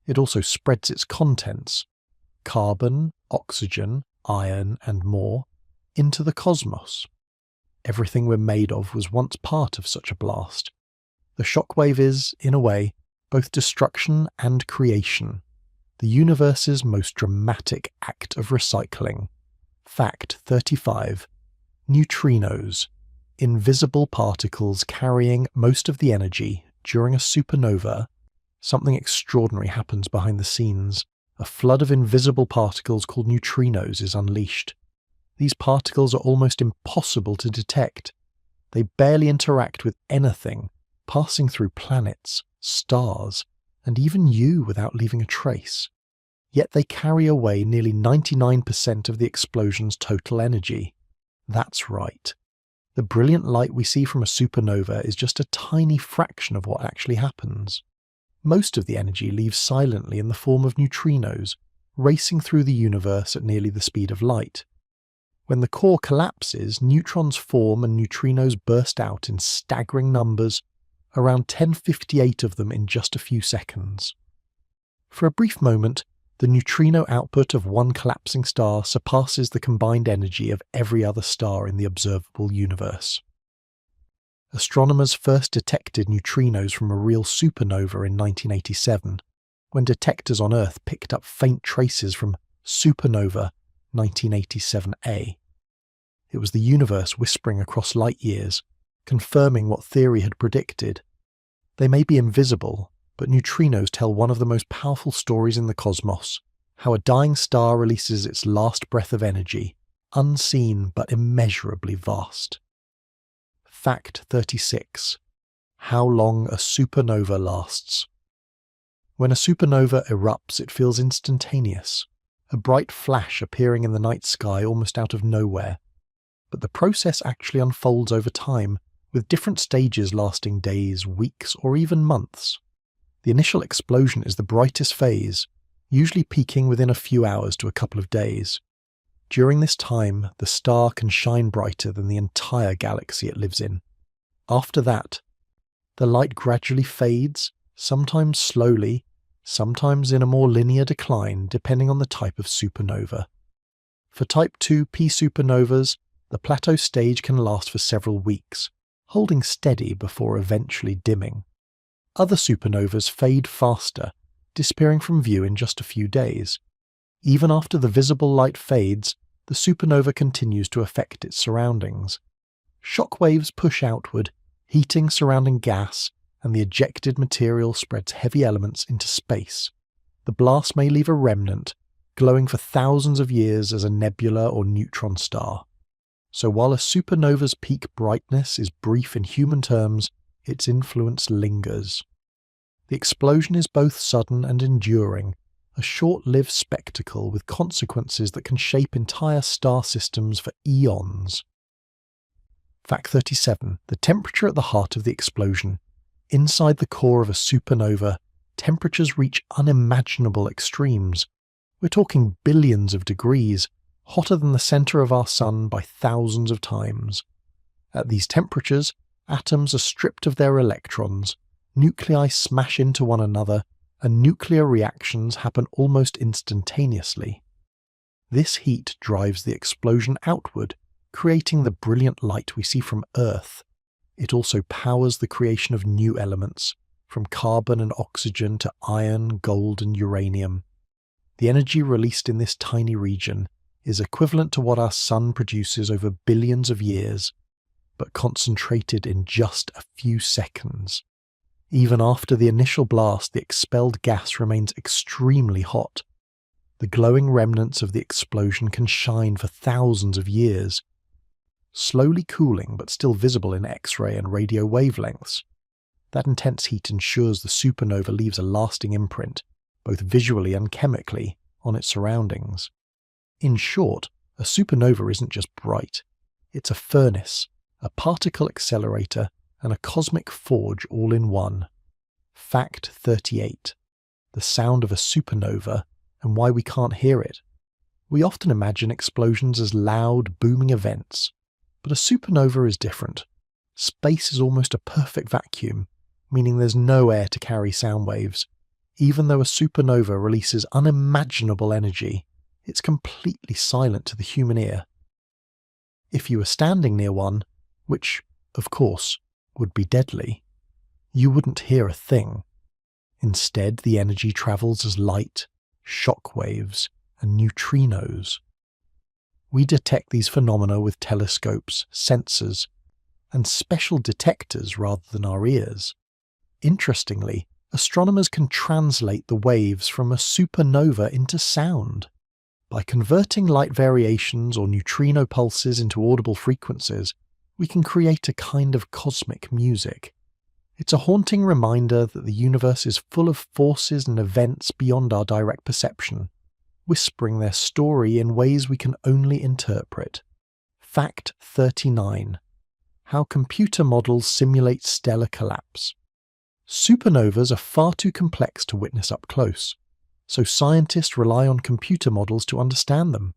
it also spreads its contents, carbon, oxygen, iron, and more, into the cosmos. Everything we're made of was once part of such a blast. The shockwave is, in a way, both destruction and creation, the universe's most dramatic act of recycling. Fact 35. Neutrinos, invisible particles carrying most of the energy. During a supernova, something extraordinary happens behind the scenes. A flood of invisible particles called neutrinos is unleashed. These particles are almost impossible to detect. They barely interact with anything, passing through planets, stars, and even you without leaving a trace. Yet they carry away nearly 99% of the explosion's total energy. That's right. The brilliant light we see from a supernova is just a tiny fraction of what actually happens. Most of the energy leaves silently in the form of neutrinos, racing through the universe at nearly the speed of light. When the core collapses, neutrons form and neutrinos burst out in staggering numbers, around 1058 of them in just a few seconds. For a brief moment, the neutrino output of one collapsing star surpasses the combined energy of every other star in the observable universe. Astronomers first detected neutrinos from a real supernova in 1987, when detectors on Earth picked up faint traces from supernova 1987A. It was the universe whispering across light years, confirming what theory had predicted. They may be invisible, but neutrinos tell one of the most powerful stories in the cosmos, how a dying star releases its last breath of energy, unseen but immeasurably vast. Fact 36. How long a supernova lasts. When a supernova erupts, it feels instantaneous, a bright flash appearing in the night sky almost out of nowhere. But the process actually unfolds over time, with different stages lasting days, weeks, or even months. The initial explosion is the brightest phase, usually peaking within a few hours to a couple of days. During this time, the star can shine brighter than the entire galaxy it lives in. After that, the light gradually fades, sometimes slowly, sometimes in a more linear decline depending on the type of supernova. For Type 2 P supernovas, The plateau stage can last for several weeks, holding steady before eventually dimming. Other supernovas fade faster, disappearing from view in just a few days. Even after the visible light fades, the supernova continues to affect its surroundings. Shock waves push outward, heating surrounding gas, and the ejected material spreads heavy elements into space. The blast may leave a remnant, glowing for thousands of years as a nebula or neutron star. So while a supernova's peak brightness is brief in human terms, its influence lingers. The explosion is both sudden and enduring, a short-lived spectacle with consequences that can shape entire star systems for eons. Fact 37. The temperature at the heart of the explosion. Inside the core of a supernova, temperatures reach unimaginable extremes. We're talking billions of degrees, hotter than the centre of our Sun by thousands of times. At these temperatures, atoms are stripped of their electrons, nuclei smash into one another, and nuclear reactions happen almost instantaneously. This heat drives the explosion outward, creating the brilliant light we see from Earth. It also powers the creation of new elements, from carbon and oxygen to iron, gold, and uranium. The energy released in this tiny region is equivalent to what our Sun produces over billions of years, but concentrated in just a few seconds. Even after the initial blast, the expelled gas remains extremely hot. The glowing remnants of the explosion can shine for thousands of years, slowly cooling but still visible in X-ray and radio wavelengths. That intense heat ensures the supernova leaves a lasting imprint, both visually and chemically, on its surroundings. In short, a supernova isn't just bright. It's a furnace, a particle accelerator, and a cosmic forge all in one. Fact 38. The sound of a supernova and why we can't hear it. We often imagine explosions as loud, booming events, but a supernova is different. Space is almost a perfect vacuum, meaning there's no air to carry sound waves. Even though a supernova releases unimaginable energy, it's completely silent to the human ear. If you were standing near one, which, of course, would be deadly, you wouldn't hear a thing. Instead, the energy travels as light, shock waves, and neutrinos. We detect these phenomena with telescopes, sensors, and special detectors rather than our ears. Interestingly, astronomers can translate the waves from a supernova into sound. By converting light variations or neutrino pulses into audible frequencies, we can create a kind of cosmic music. It's a haunting reminder that the universe is full of forces and events beyond our direct perception, whispering their story in ways we can only interpret. Fact 39. How computer models simulate stellar collapse. Supernovas are far too complex to witness up close, so scientists rely on computer models to understand them.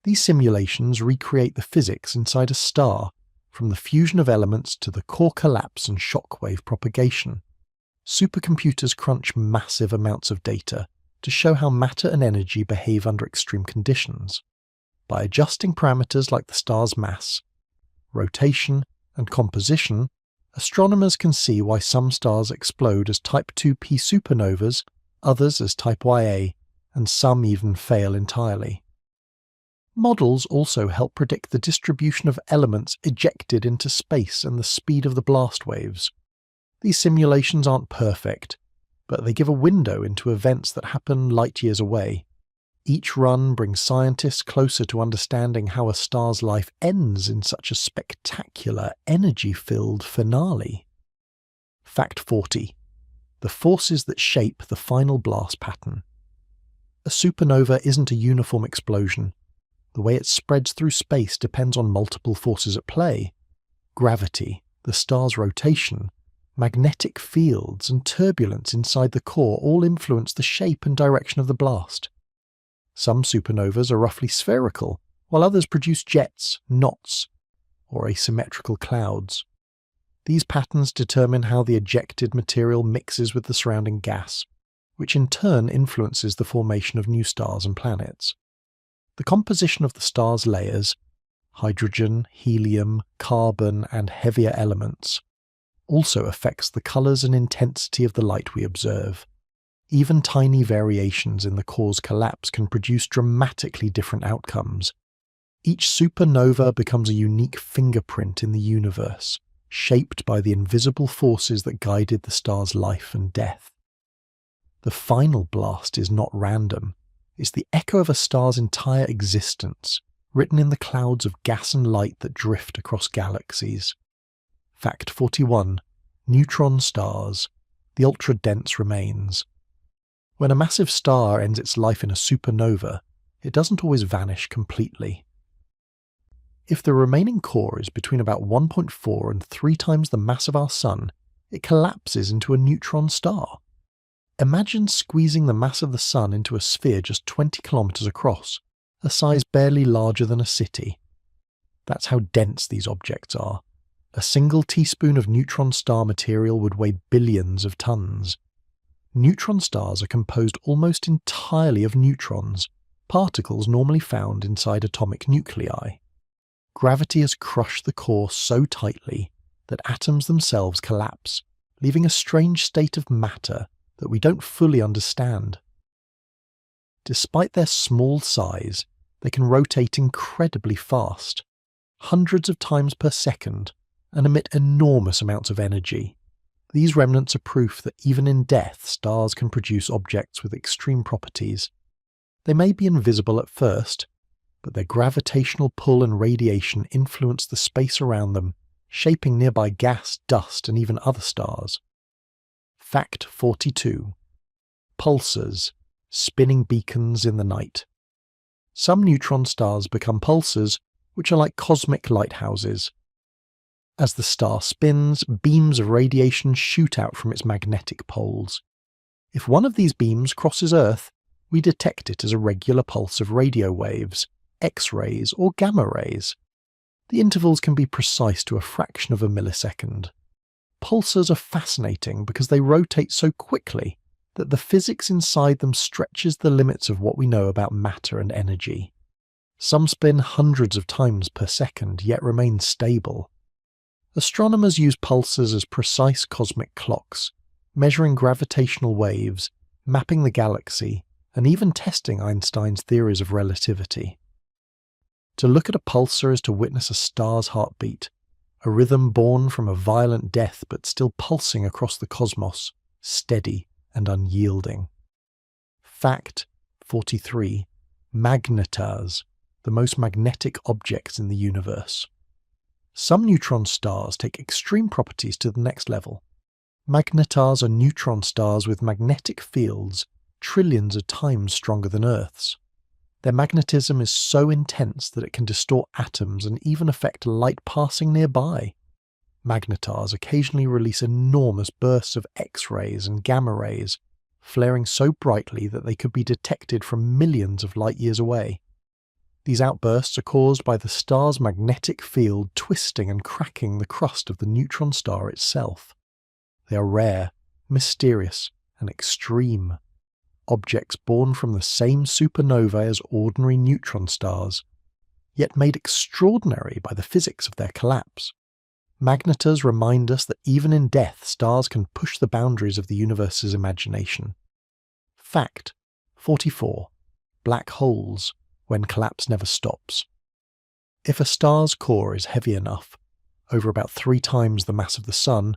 These simulations recreate the physics inside a star, from the fusion of elements to the core collapse and shockwave propagation. Supercomputers crunch massive amounts of data to show how matter and energy behave under extreme conditions. By adjusting parameters like the star's mass, rotation, and composition, astronomers can see why some stars explode as Type 2p supernovas, others as Type Ia, and some even fail entirely. Models also help predict the distribution of elements ejected into space and the speed of the blast waves. These simulations aren't perfect, but they give a window into events that happen light years away. Each run brings scientists closer to understanding how a star's life ends in such a spectacular, energy-filled finale. Fact 40. The forces that shape the final blast pattern. A supernova isn't a uniform explosion. The way it spreads through space depends on multiple forces at play. Gravity, the star's rotation, magnetic fields, and turbulence inside the core all influence the shape and direction of the blast. Some supernovas are roughly spherical, while others produce jets, knots, or asymmetrical clouds. These patterns determine how the ejected material mixes with the surrounding gas, which in turn influences the formation of new stars and planets. The composition of the star's layers, hydrogen, helium, carbon, and heavier elements, also affects the colours and intensity of the light we observe. Even tiny variations in the core's collapse can produce dramatically different outcomes. Each supernova becomes a unique fingerprint in the universe, shaped by the invisible forces that guided the star's life and death. The final blast is not random. It's the echo of a star's entire existence, written in the clouds of gas and light that drift across galaxies. Fact 41. Neutron stars, the ultra-dense remains. When a massive star ends its life in a supernova, it doesn't always vanish completely. If the remaining core is between about 1.4 and 3 times the mass of our Sun, it collapses into a neutron star. Imagine squeezing the mass of the Sun into a sphere just 20 kilometers across, a size barely larger than a city. That's how dense these objects are. A single teaspoon of neutron star material would weigh billions of tons. Neutron stars are composed almost entirely of neutrons, particles normally found inside atomic nuclei. Gravity has crushed the core so tightly that atoms themselves collapse, leaving a strange state of matter that we don't fully understand. Despite their small size, they can rotate incredibly fast, hundreds of times per second, and emit enormous amounts of energy. These remnants are proof that even in death, stars can produce objects with extreme properties. They may be invisible at first, but their gravitational pull and radiation influence the space around them, shaping nearby gas, dust, and even other stars. Fact 42. Pulsars, spinning beacons in the night. Some neutron stars become pulsars, which are like cosmic lighthouses. As the star spins, beams of radiation shoot out from its magnetic poles. If one of these beams crosses Earth, we detect it as a regular pulse of radio waves, X-rays, or gamma rays. The intervals can be precise to a fraction of a millisecond. Pulsars are fascinating because they rotate so quickly that the physics inside them stretches the limits of what we know about matter and energy. Some spin hundreds of times per second, yet remain stable. Astronomers use pulsars as precise cosmic clocks, measuring gravitational waves, mapping the galaxy, and even testing Einstein's theories of relativity. To look at a pulsar is to witness a star's heartbeat, a rhythm born from a violent death but still pulsing across the cosmos, steady and unyielding. Fact 43. Magnetas, the most magnetic objects in the universe. Some neutron stars take extreme properties to the next level. Magnetas are neutron stars with magnetic fields trillions of times stronger than Earth's. Their magnetism is so intense that it can distort atoms and even affect light passing nearby. Magnetas occasionally release enormous bursts of X-rays and gamma rays, flaring so brightly that they could be detected from millions of light years away. These outbursts are caused by the star's magnetic field twisting and cracking the crust of the neutron star itself. They are rare, mysterious, and extreme. Objects born from the same supernova as ordinary neutron stars, yet made extraordinary by the physics of their collapse. Magnetas remind us that even in death, stars can push the boundaries of the universe's imagination. Fact 44. Black holes, when collapse never stops. If a star's core is heavy enough, over about 3 times the mass of the Sun,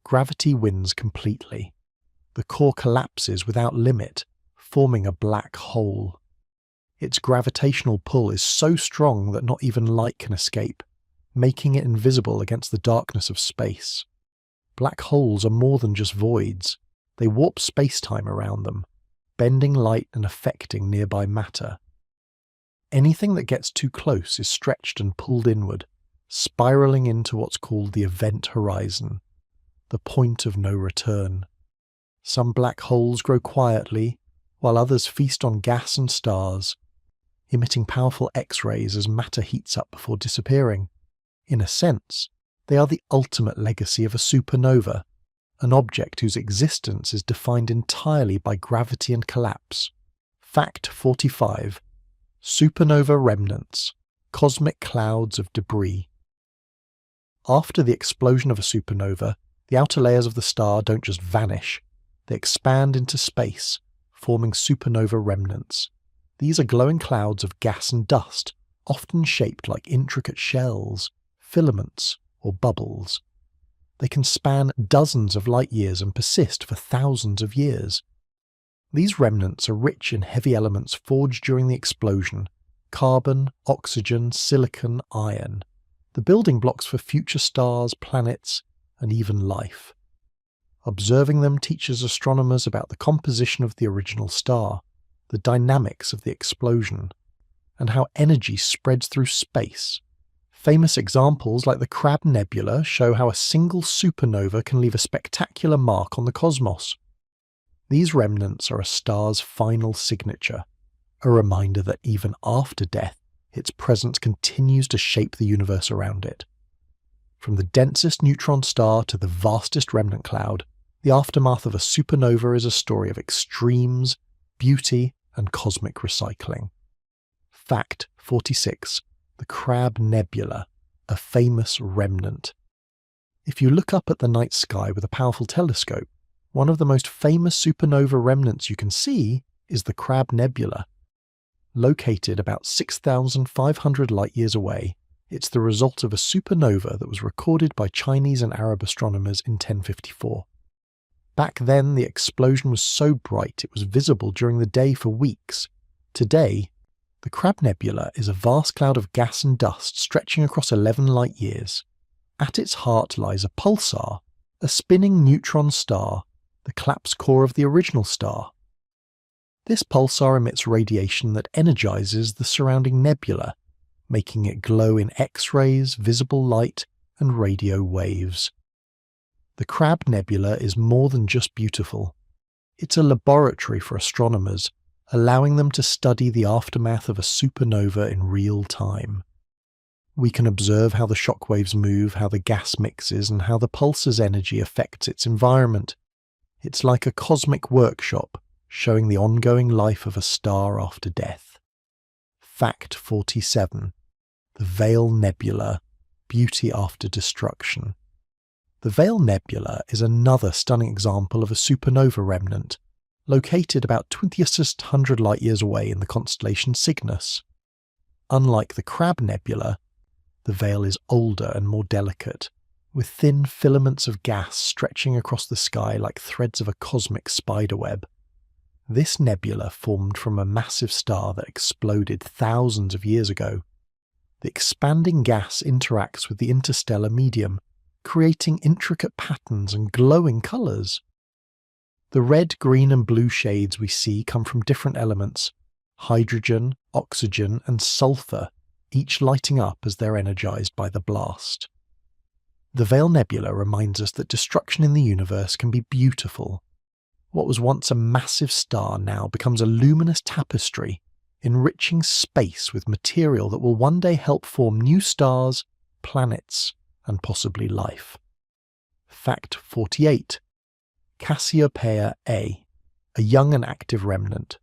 gravity wins completely. The core collapses without limit, forming a black hole. Its gravitational pull is so strong that not even light can escape, making it invisible against the darkness of space. Black holes are more than just voids. They warp space-time around them, bending light and affecting nearby matter. Anything that gets too close is stretched and pulled inward, spiraling into what's called the event horizon, the point of no return. Some black holes grow quietly, while others feast on gas and stars, emitting powerful X-rays as matter heats up before disappearing. In a sense, they are the ultimate legacy of a supernova, an object whose existence is defined entirely by gravity and collapse. Fact 45. Supernova remnants, cosmic clouds of debris. After the explosion of a supernova, the outer layers of the star don't just vanish, they expand into space, forming supernova remnants. These are glowing clouds of gas and dust, often shaped like intricate shells, filaments, or bubbles. They can span dozens of light years and persist for thousands of years. These remnants are rich in heavy elements forged during the explosion: carbon, oxygen, silicon, iron, the building blocks for future stars, planets, and even life. Observing them teaches astronomers about the composition of the original star, the dynamics of the explosion, and how energy spreads through space. Famous examples like the Crab Nebula show how a single supernova can leave a spectacular mark on the cosmos. These remnants are a star's final signature, a reminder that even after death, its presence continues to shape the universe around it. From the densest neutron star to the vastest remnant cloud, the aftermath of a supernova is a story of extremes, beauty, and cosmic recycling. Fact 46. The Crab Nebula, a famous remnant. If you look up at the night sky with a powerful telescope, one of the most famous supernova remnants you can see is the Crab Nebula. Located about 6,500 light-years away, it's the result of a supernova that was recorded by Chinese and Arab astronomers in 1054. Back then, the explosion was so bright it was visible during the day for weeks. Today, the Crab Nebula is a vast cloud of gas and dust stretching across 11 light-years. At its heart lies a pulsar, a spinning neutron star, the collapsed core of the original star. This pulsar emits radiation that energizes the surrounding nebula, making it glow in X-rays, visible light, and radio waves. The Crab Nebula is more than just beautiful. It's a laboratory for astronomers, allowing them to study the aftermath of a supernova in real time. We can observe how the shockwaves move, how the gas mixes, and how the pulsar's energy affects its environment. It's like a cosmic workshop, showing the ongoing life of a star after death. Fact 47. The Veil Nebula, beauty after destruction. The Veil Nebula is another stunning example of a supernova remnant, located about 2,600 light-years away in the constellation Cygnus. Unlike the Crab Nebula, the Veil is older and more delicate, with thin filaments of gas stretching across the sky like threads of a cosmic spiderweb. This nebula formed from a massive star that exploded thousands of years ago. The expanding gas interacts with the interstellar medium, creating intricate patterns and glowing colours. The red, green and blue shades we see come from different elements: hydrogen, oxygen and sulfur, each lighting up as they're energized by the blast. The Veil Nebula reminds us that destruction in the universe can be beautiful. What was once a massive star now becomes a luminous tapestry, enriching space with material that will one day help form new stars, planets, and possibly life. Fact 48. Cassiopeia A, a young and active remnant.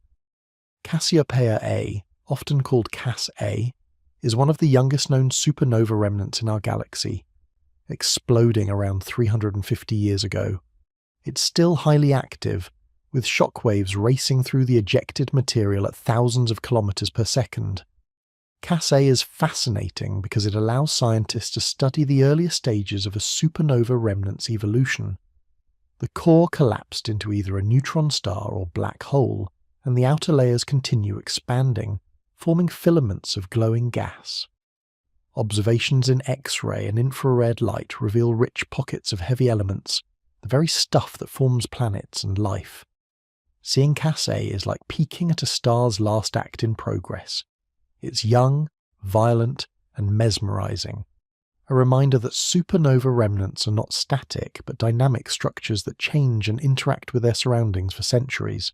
Cassiopeia A, often called Cass A, is one of the youngest known supernova remnants in our galaxy, exploding around 350 years ago. It's still highly active, with shockwaves racing through the ejected material at thousands of kilometers per second. Cass A is fascinating because it allows scientists to study the earlier stages of a supernova remnant's evolution. The core collapsed into either a neutron star or black hole, and the outer layers continue expanding, forming filaments of glowing gas. Observations in X-ray and infrared light reveal rich pockets of heavy elements, the very stuff that forms planets and life. Seeing Cass A is like peeking at a star's last act in progress. It's young, violent, and mesmerizing. A reminder that supernova remnants are not static, but dynamic structures that change and interact with their surroundings for centuries.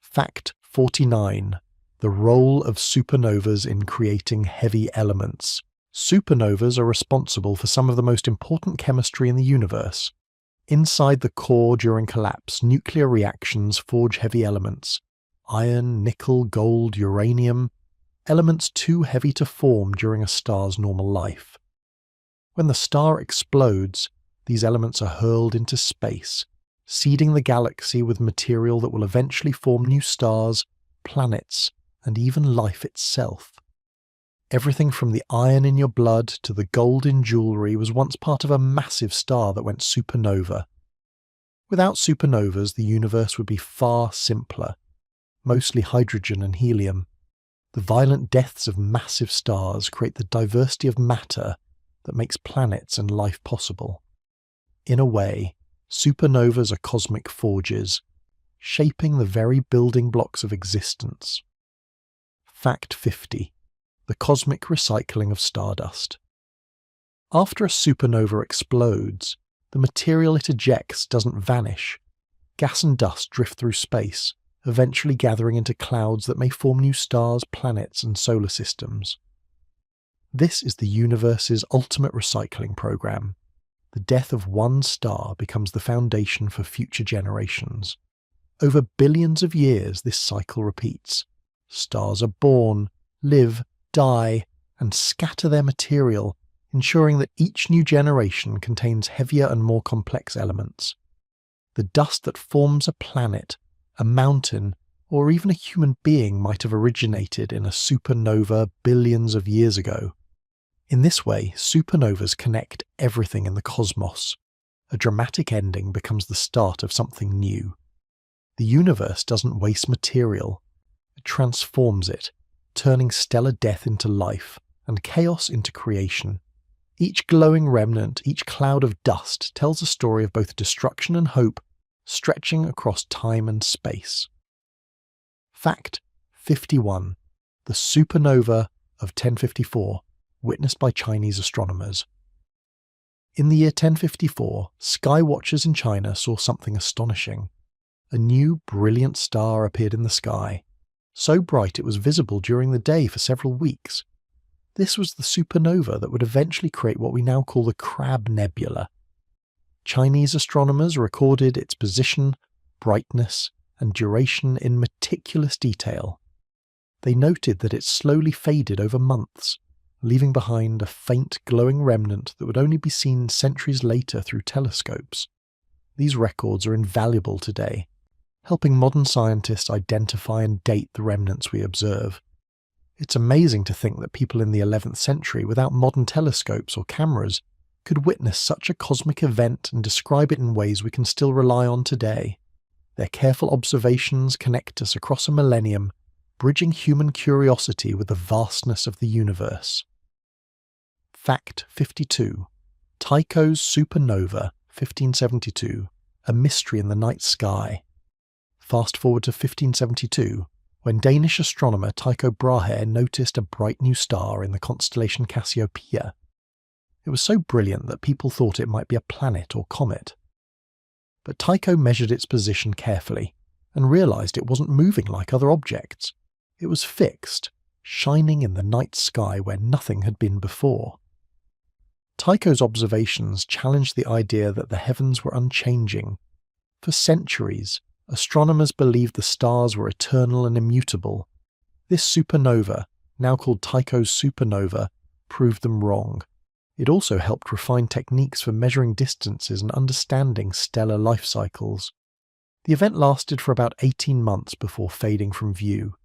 Fact 49. The role of supernovas in creating heavy elements. Supernovas are responsible for some of the most important chemistry in the universe. Inside the core during collapse, nuclear reactions forge heavy elements: iron, nickel, gold, uranium. elements too heavy to form during a star's normal life. When the star explodes, these elements are hurled into space, seeding the galaxy with material that will eventually form new stars, planets, and even life itself. Everything from the iron in your blood to the gold in jewellery was once part of a massive star that went supernova. Without supernovas, the universe would be far simpler, mostly hydrogen and helium. The violent deaths of massive stars create the diversity of matter that makes planets and life possible. In a way, supernovas are cosmic forges, shaping the very building blocks of existence. Fact 50. The cosmic recycling of stardust. After a supernova explodes, the material it ejects doesn't vanish. Gas and dust drift through space, eventually gathering into clouds that may form new stars, planets, and solar systems. This is the universe's ultimate recycling program. The death of one star becomes the foundation for future generations. Over billions of years, this cycle repeats. Stars are born, live, die, and scatter their material, ensuring that each new generation contains heavier and more complex elements. The dust that forms a planet, a mountain, or even a human being might have originated in a supernova billions of years ago. In this way, supernovas connect everything in the cosmos. A dramatic ending becomes the start of something new. The universe doesn't waste material. It transforms it, turning stellar death into life and chaos into creation. Each glowing remnant, each cloud of dust tells a story of both destruction and hope, stretching across time and space. Fact 51. The supernova of 1054, witnessed by Chinese astronomers. In the year 1054, sky watchers in China saw something astonishing. A new, brilliant star appeared in the sky, so bright it was visible during the day for several weeks. This was the supernova that would eventually create what we now call the Crab Nebula. Chinese astronomers recorded its position, brightness, and duration in meticulous detail. They noted that it slowly faded over months, leaving behind a faint glowing remnant that would only be seen centuries later through telescopes. These records are invaluable today, helping modern scientists identify and date the remnants we observe. It's amazing to think that people in the 11th century, without modern telescopes or cameras, could witness such a cosmic event and describe it in ways we can still rely on today. Their careful observations connect us across a millennium, bridging human curiosity with the vastness of the universe. Fact 52. Tycho's supernova, 1572, a mystery in the night sky. Fast forward to 1572, when Danish astronomer Tycho Brahe noticed a bright new star in the constellation Cassiopeia. It was so brilliant that people thought it might be a planet or comet. But Tycho measured its position carefully and realized it wasn't moving like other objects. It was fixed, shining in the night sky where nothing had been before. Tycho's observations challenged the idea that the heavens were unchanging. For centuries, astronomers believed the stars were eternal and immutable. This supernova, now called Tycho's supernova, proved them wrong. It also helped refine techniques for measuring distances and understanding stellar life cycles. The event lasted for about 18 months before fading from view.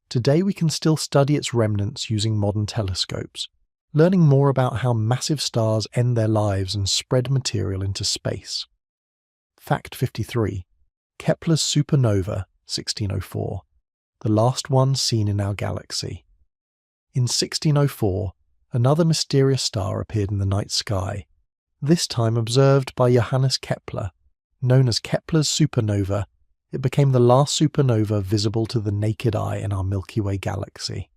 Today we can still study its remnants using modern telescopes, learning more about how massive stars end their lives and spread material into space. Fact 53. Kepler's supernova, 1604, the last one seen in our galaxy. In 1604, another mysterious star appeared in the night sky, this time observed by Johannes Kepler. Known as Kepler's supernova, it became the last supernova visible to the naked eye in our Milky Way galaxy.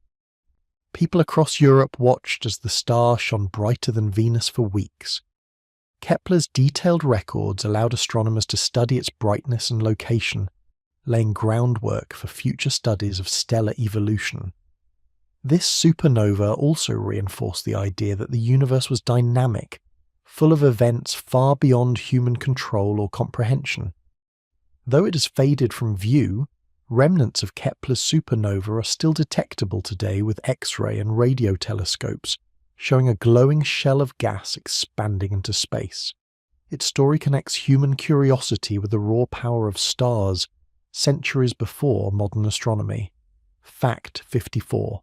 People across Europe watched as the star shone brighter than Venus for weeks. Kepler's detailed records allowed astronomers to study its brightness and location, laying groundwork for future studies of stellar evolution. This supernova also reinforced the idea that the universe was dynamic, full of events far beyond human control or comprehension. Though it has faded from view, remnants of Kepler's supernova are still detectable today with X-ray and radio telescopes, showing a glowing shell of gas expanding into space. Its story connects human curiosity with the raw power of stars centuries before modern astronomy. Fact 54.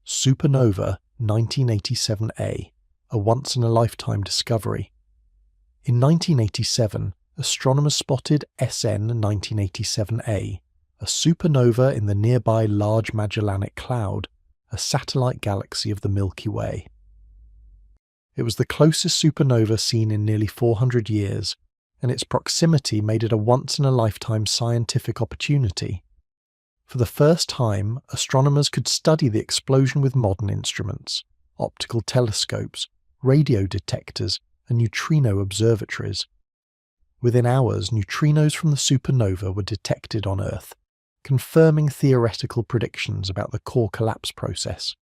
Supernova 1987A, a once-in-a-lifetime discovery. In 1987, astronomers spotted SN 1987A, a supernova in the nearby Large Magellanic Cloud, a satellite galaxy of the Milky Way. It was the closest supernova seen in nearly 400 years, and its proximity made it a once-in-a-lifetime scientific opportunity. For the first time, astronomers could study the explosion with modern instruments, optical telescopes, radio detectors, and neutrino observatories. Within hours, neutrinos from the supernova were detected on Earth, confirming theoretical predictions about the core collapse process.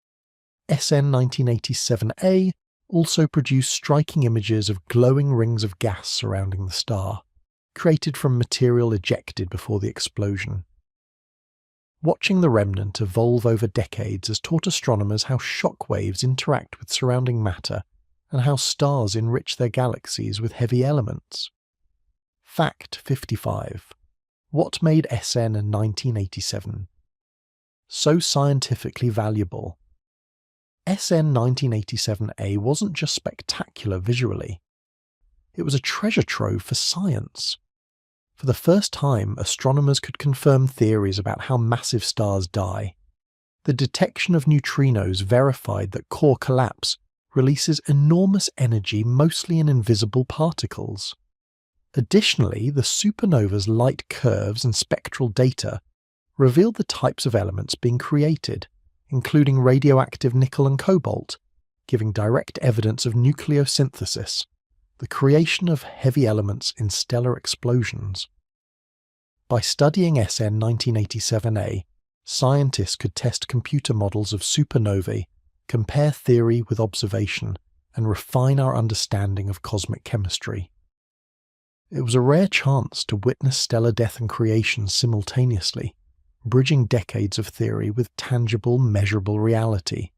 SN 1987A also produced striking images of glowing rings of gas surrounding the star, created from material ejected before the explosion. Watching the remnant evolve over decades has taught astronomers how shock waves interact with surrounding matter and how stars enrich their galaxies with heavy elements. Fact 55. What made SN in 1987 so scientifically valuable? SN 1987A wasn't just spectacular visually. It was a treasure trove for science. For the first time, astronomers could confirm theories about how massive stars die. The detection of neutrinos verified that core collapse releases enormous energy mostly in invisible particles. Additionally, the supernova's light curves and spectral data revealed the types of elements being created, including radioactive nickel and cobalt, giving direct evidence of nucleosynthesis, the creation of heavy elements in stellar explosions. By studying SN 1987A, scientists could test computer models of supernovae, compare theory with observation, and refine our understanding of cosmic chemistry. It was a rare chance to witness stellar death and creation simultaneously, bridging decades of theory with tangible, measurable reality.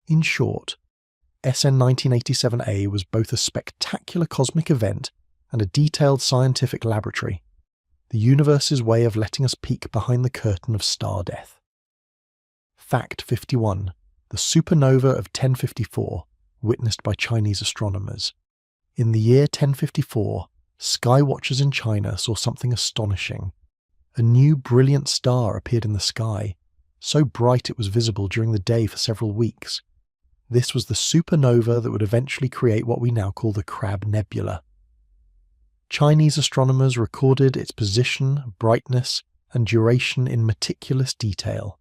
In short, SN 1987A was both a spectacular cosmic event and a detailed scientific laboratory, the universe's way of letting us peek behind the curtain of star death. Fact 51. The supernova of 1054, witnessed by Chinese astronomers. In the year 1054, sky watchers in China saw something astonishing. A new brilliant star appeared in the sky, so bright it was visible during the day for several weeks. This was the supernova that would eventually create what we now call the Crab Nebula. Chinese astronomers recorded its position, brightness, and duration in meticulous detail.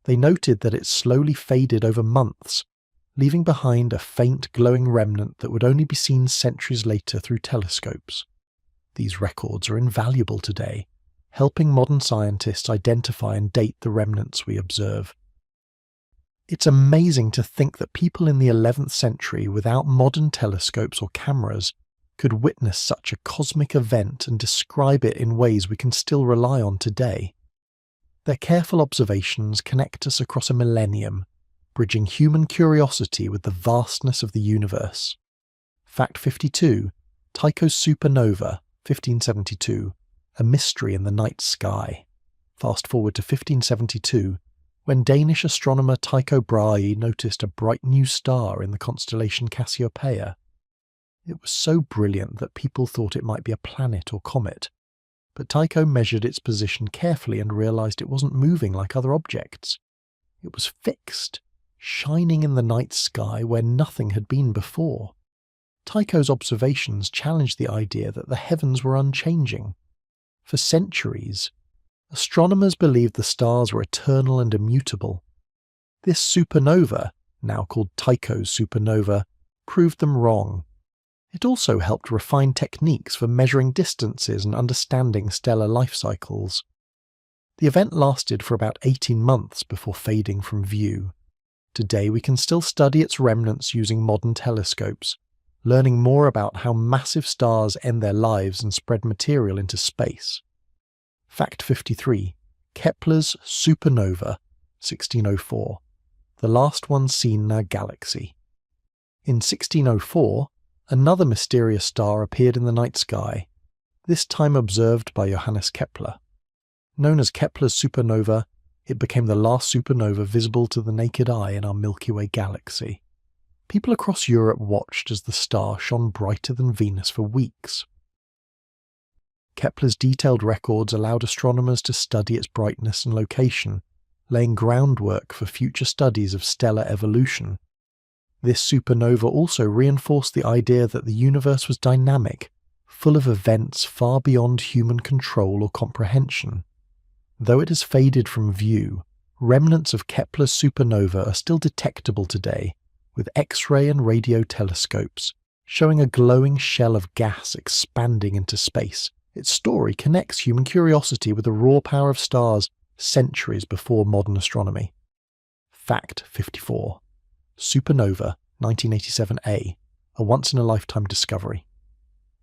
They noted that it slowly faded over months, leaving behind a faint glowing remnant that would only be seen centuries later through telescopes. These records are invaluable today, helping modern scientists identify and date the remnants we observe. It's amazing to think that people in the 11th century without modern telescopes or cameras could witness such a cosmic event and describe it in ways we can still rely on today. Their careful observations connect us across a millennium, bridging human curiosity with the vastness of the universe. Fact 52. Tycho's supernova, 1572, a mystery in the night sky. Fast forward to 1572, when Danish astronomer Tycho Brahe noticed a bright new star in the constellation Cassiopeia. It was so brilliant that people thought it might be a planet or comet, but Tycho measured its position carefully and realized it wasn't moving like other objects. It was fixed, shining in the night sky where nothing had been before. Tycho's observations challenged the idea that the heavens were unchanging. For centuries, astronomers believed the stars were eternal and immutable. This supernova, now called Tycho's supernova, proved them wrong. It also helped refine techniques for measuring distances and understanding stellar life cycles. The event lasted for about 18 months before fading from view. Today we can still study its remnants using modern telescopes, learning more about how massive stars end their lives and spread material into space. Fact 53. Kepler's supernova, 1604, the last one seen in our galaxy. In 1604, another mysterious star appeared in the night sky, this time observed by Johannes Kepler. Known as Kepler's supernova, it became the last supernova visible to the naked eye in our Milky Way galaxy. People across Europe watched as the star shone brighter than Venus for weeks. Kepler's detailed records allowed astronomers to study its brightness and location, laying groundwork for future studies of stellar evolution. This supernova also reinforced the idea that the universe was dynamic, full of events far beyond human control or comprehension. Though it has faded from view, remnants of Kepler's supernova are still detectable today, with X-ray and radio telescopes showing a glowing shell of gas expanding into space. Its story connects human curiosity with the raw power of stars centuries before modern astronomy. Fact 54. Supernova 1987A, a once-in-a-lifetime discovery.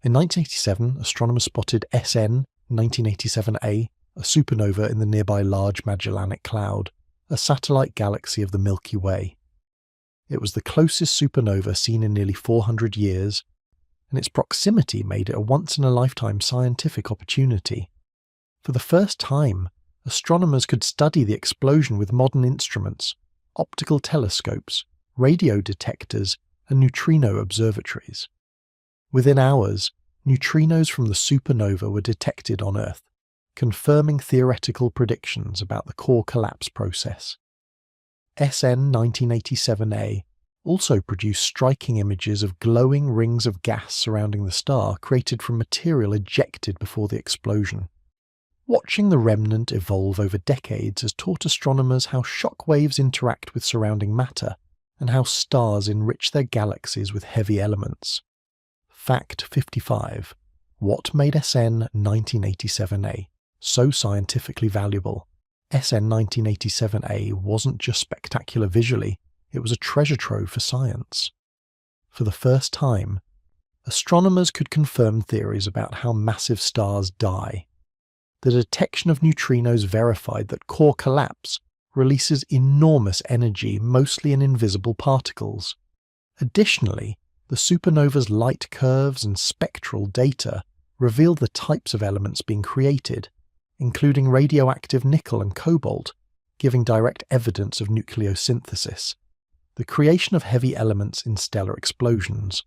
In 1987, astronomers spotted SN 1987A, a supernova in the nearby Large Magellanic Cloud, a satellite galaxy of the Milky Way. It was the closest supernova seen in nearly 400 years, and its proximity made it a once-in-a-lifetime scientific opportunity. For the first time, astronomers could study the explosion with modern instruments, optical telescopes, radio detectors, and neutrino observatories. Within hours, neutrinos from the supernova were detected on Earth, confirming theoretical predictions about the core collapse process. SN 1987A also produced striking images of glowing rings of gas surrounding the star created from material ejected before the explosion. Watching the remnant evolve over decades has taught astronomers how shock waves interact with surrounding matter and how stars enrich their galaxies with heavy elements. Fact 55. What made SN 1987A so scientifically valuable? SN 1987A wasn't just spectacular visually, it was a treasure trove for science. For the first time, astronomers could confirm theories about how massive stars die. The detection of neutrinos verified that core collapse releases enormous energy, mostly in invisible particles. Additionally, the supernova's light curves and spectral data revealed the types of elements being created, including radioactive nickel and cobalt, giving direct evidence of nucleosynthesis, the creation of heavy elements in stellar explosions.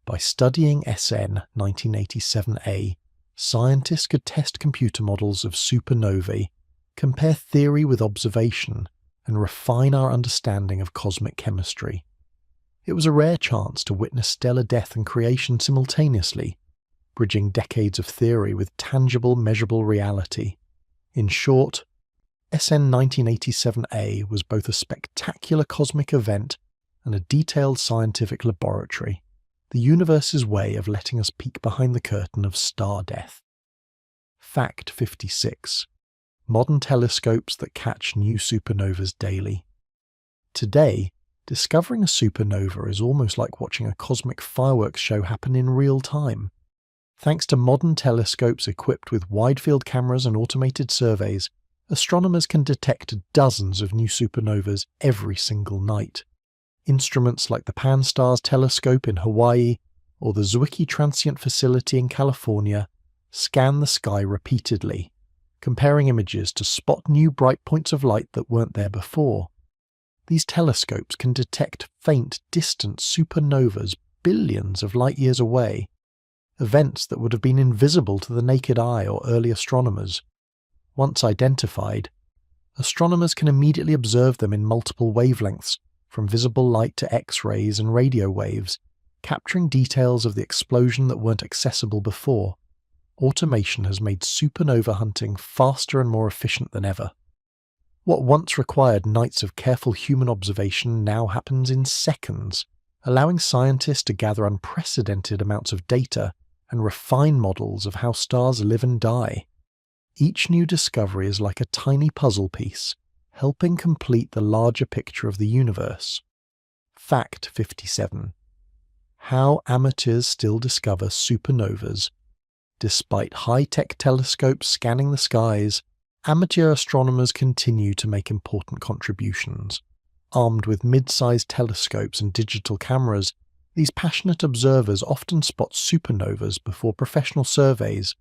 By studying SN 1987A, scientists could test computer models of supernovae, compare theory with observation, and refine our understanding of cosmic chemistry. It was a rare chance to witness stellar death and creation simultaneously, bridging decades of theory with tangible, measurable reality. In short, SN 1987A was both a spectacular cosmic event and a detailed scientific laboratory, the universe's way of letting us peek behind the curtain of star death. Fact 56. Modern telescopes that catch new supernovas daily. Today, discovering a supernova is almost like watching a cosmic fireworks show happen in real time. Thanks to modern telescopes equipped with wide-field cameras and automated surveys, astronomers can detect dozens of new supernovas every single night. Instruments like the Pan-STARRS telescope in Hawaii or the Zwicky Transient Facility in California scan the sky repeatedly, comparing images to spot new bright points of light that weren't there before. These telescopes can detect faint, distant supernovas billions of light-years away, events that would have been invisible to the naked eye or early astronomers. Once identified, astronomers can immediately observe them in multiple wavelengths, from visible light to X-rays and radio waves, capturing details of the explosion that weren't accessible before. Automation has made supernova hunting faster and more efficient than ever. What once required nights of careful human observation now happens in seconds, allowing scientists to gather unprecedented amounts of data and refine models of how stars live and die. Each new discovery is like a tiny puzzle piece, helping complete the larger picture of the universe. Fact 57. How amateurs still discover supernovas. Despite high-tech telescopes scanning the skies, Amateur astronomers continue to make important contributions. Armed with mid-sized telescopes and digital cameras, these passionate observers often spot supernovas before professional surveys,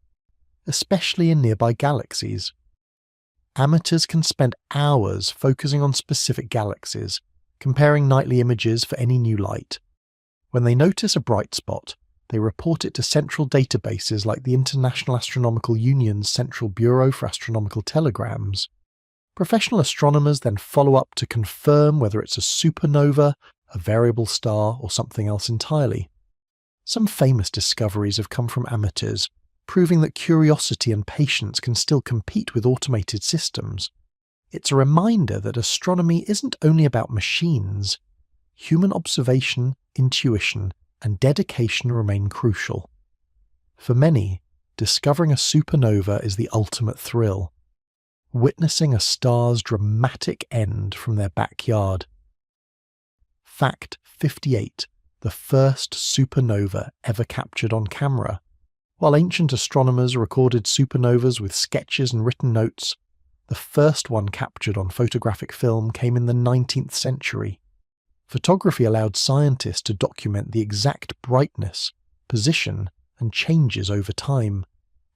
especially in nearby galaxies. Amateurs can spend hours focusing on specific galaxies, comparing nightly images for any new light. When they notice a bright spot, they report it to central databases like the International Astronomical Union's Central Bureau for Astronomical Telegrams. Professional astronomers then follow up to confirm whether it's a supernova, a variable star, or something else entirely. Some famous discoveries have come from amateurs, proving that curiosity and patience can still compete with automated systems. It's a reminder that astronomy isn't only about machines. Human observation, intuition, and dedication remain crucial. For many, discovering a supernova is the ultimate thrill, witnessing a star's dramatic end from their backyard. Fact 58. The first supernova ever captured on camera. While ancient astronomers recorded supernovas with sketches and written notes, the first one captured on photographic film came in the 19th century. Photography allowed scientists to document the exact brightness, position, and changes over time,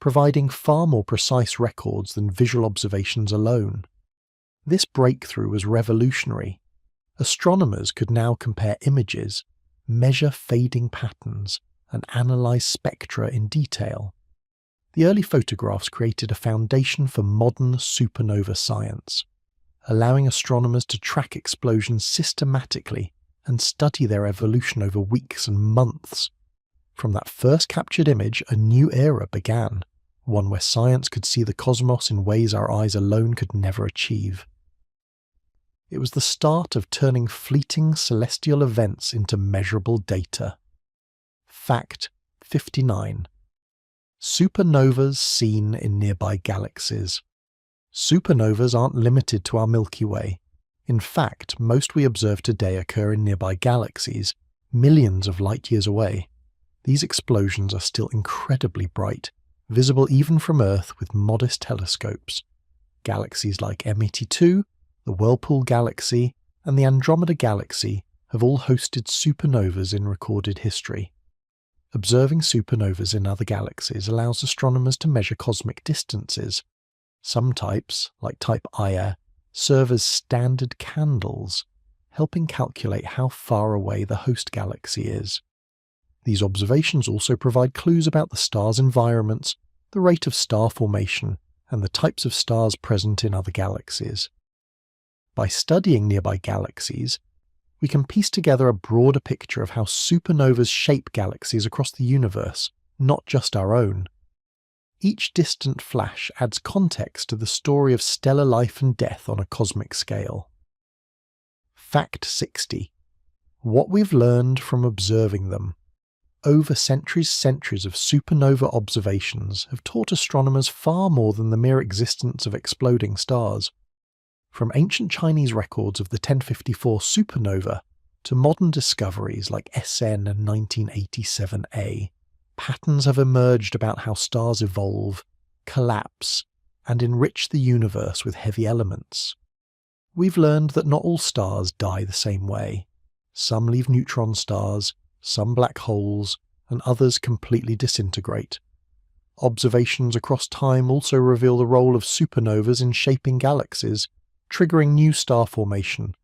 providing far more precise records than visual observations alone. This breakthrough was revolutionary. Astronomers could now compare images, measure fading patterns, and analyze spectra in detail. The early photographs created a foundation for modern supernova science, allowing astronomers to track explosions systematically and study their evolution over weeks and months. From that first captured image, a new era began, one where science could see the cosmos in ways our eyes alone could never achieve. It was the start of turning fleeting celestial events into measurable data. Fact 59. Supernovas seen in nearby galaxies. Supernovas aren't limited to our Milky Way. In fact, most we observe today occur in nearby galaxies, millions of light-years away. These explosions are still incredibly bright, visible even from Earth with modest telescopes. Galaxies like M82, the Whirlpool Galaxy, and the Andromeda Galaxy have all hosted supernovas in recorded history. Observing supernovas in other galaxies allows astronomers to measure cosmic distances. Some types, like type Ia, serve as standard candles, helping calculate how far away the host galaxy is. These observations also provide clues about the star's environments, the rate of star formation, and the types of stars present in other galaxies. By studying nearby galaxies, we can piece together a broader picture of how supernovas shape galaxies across the universe, not just our own. Each distant flash adds context to the story of stellar life and death on a cosmic scale. Fact 60. What we've learned from observing them. Over centuries of supernova observations have taught astronomers far more than the mere existence of exploding stars. From ancient Chinese records of the 1054 supernova to modern discoveries like SN and 1987A, patterns have emerged about how stars evolve, collapse, and enrich the universe with heavy elements. We've learned that not all stars die the same way. Some leave neutron stars, some black holes, and others completely disintegrate. Observations across time also reveal the role of supernovas in shaping galaxies, triggering new star formation,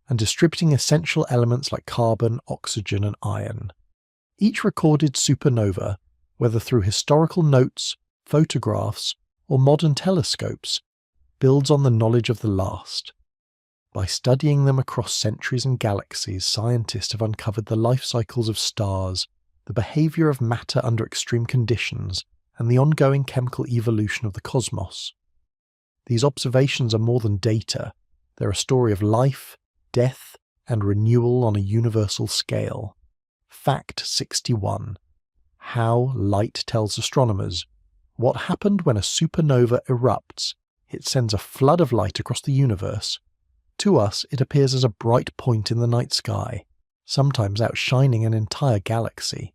and distributing essential elements like carbon, oxygen, and iron. Each recorded supernova, whether through historical notes, photographs, or modern telescopes, builds on the knowledge of the last. By studying them across centuries and galaxies, scientists have uncovered the life cycles of stars, the behavior of matter under extreme conditions, and the ongoing chemical evolution of the cosmos. These observations are more than data. They're a story of life, death, and renewal on a universal scale. Fact 61. How light tells astronomers. What happened when a supernova erupts? It sends a flood of light across the universe. To us, it appears as a bright point in the night sky, sometimes outshining an entire galaxy.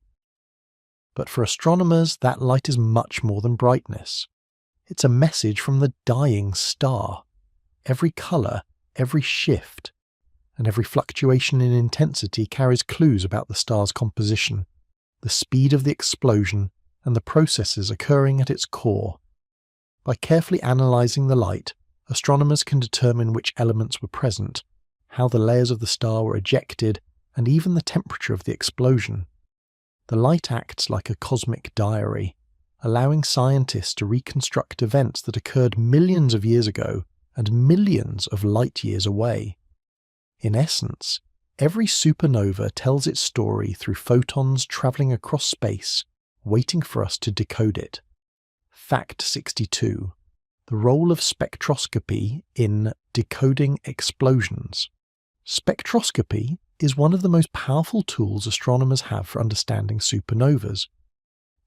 But for astronomers, that light is much more than brightness. It's a message from the dying star. Every colour, every shift, and every fluctuation in intensity carries clues about the star's composition, the speed of the explosion, and the processes occurring at its core. By carefully analysing the light, astronomers can determine which elements were present, how the layers of the star were ejected, and even the temperature of the explosion. The light acts like a cosmic diary, allowing scientists to reconstruct events that occurred millions of years ago and millions of light years away. In essence, every supernova tells its story through photons travelling across space, waiting for us to decode it. Fact 62. The role of spectroscopy in decoding explosions. Spectroscopy is one of the most powerful tools astronomers have for understanding supernovas.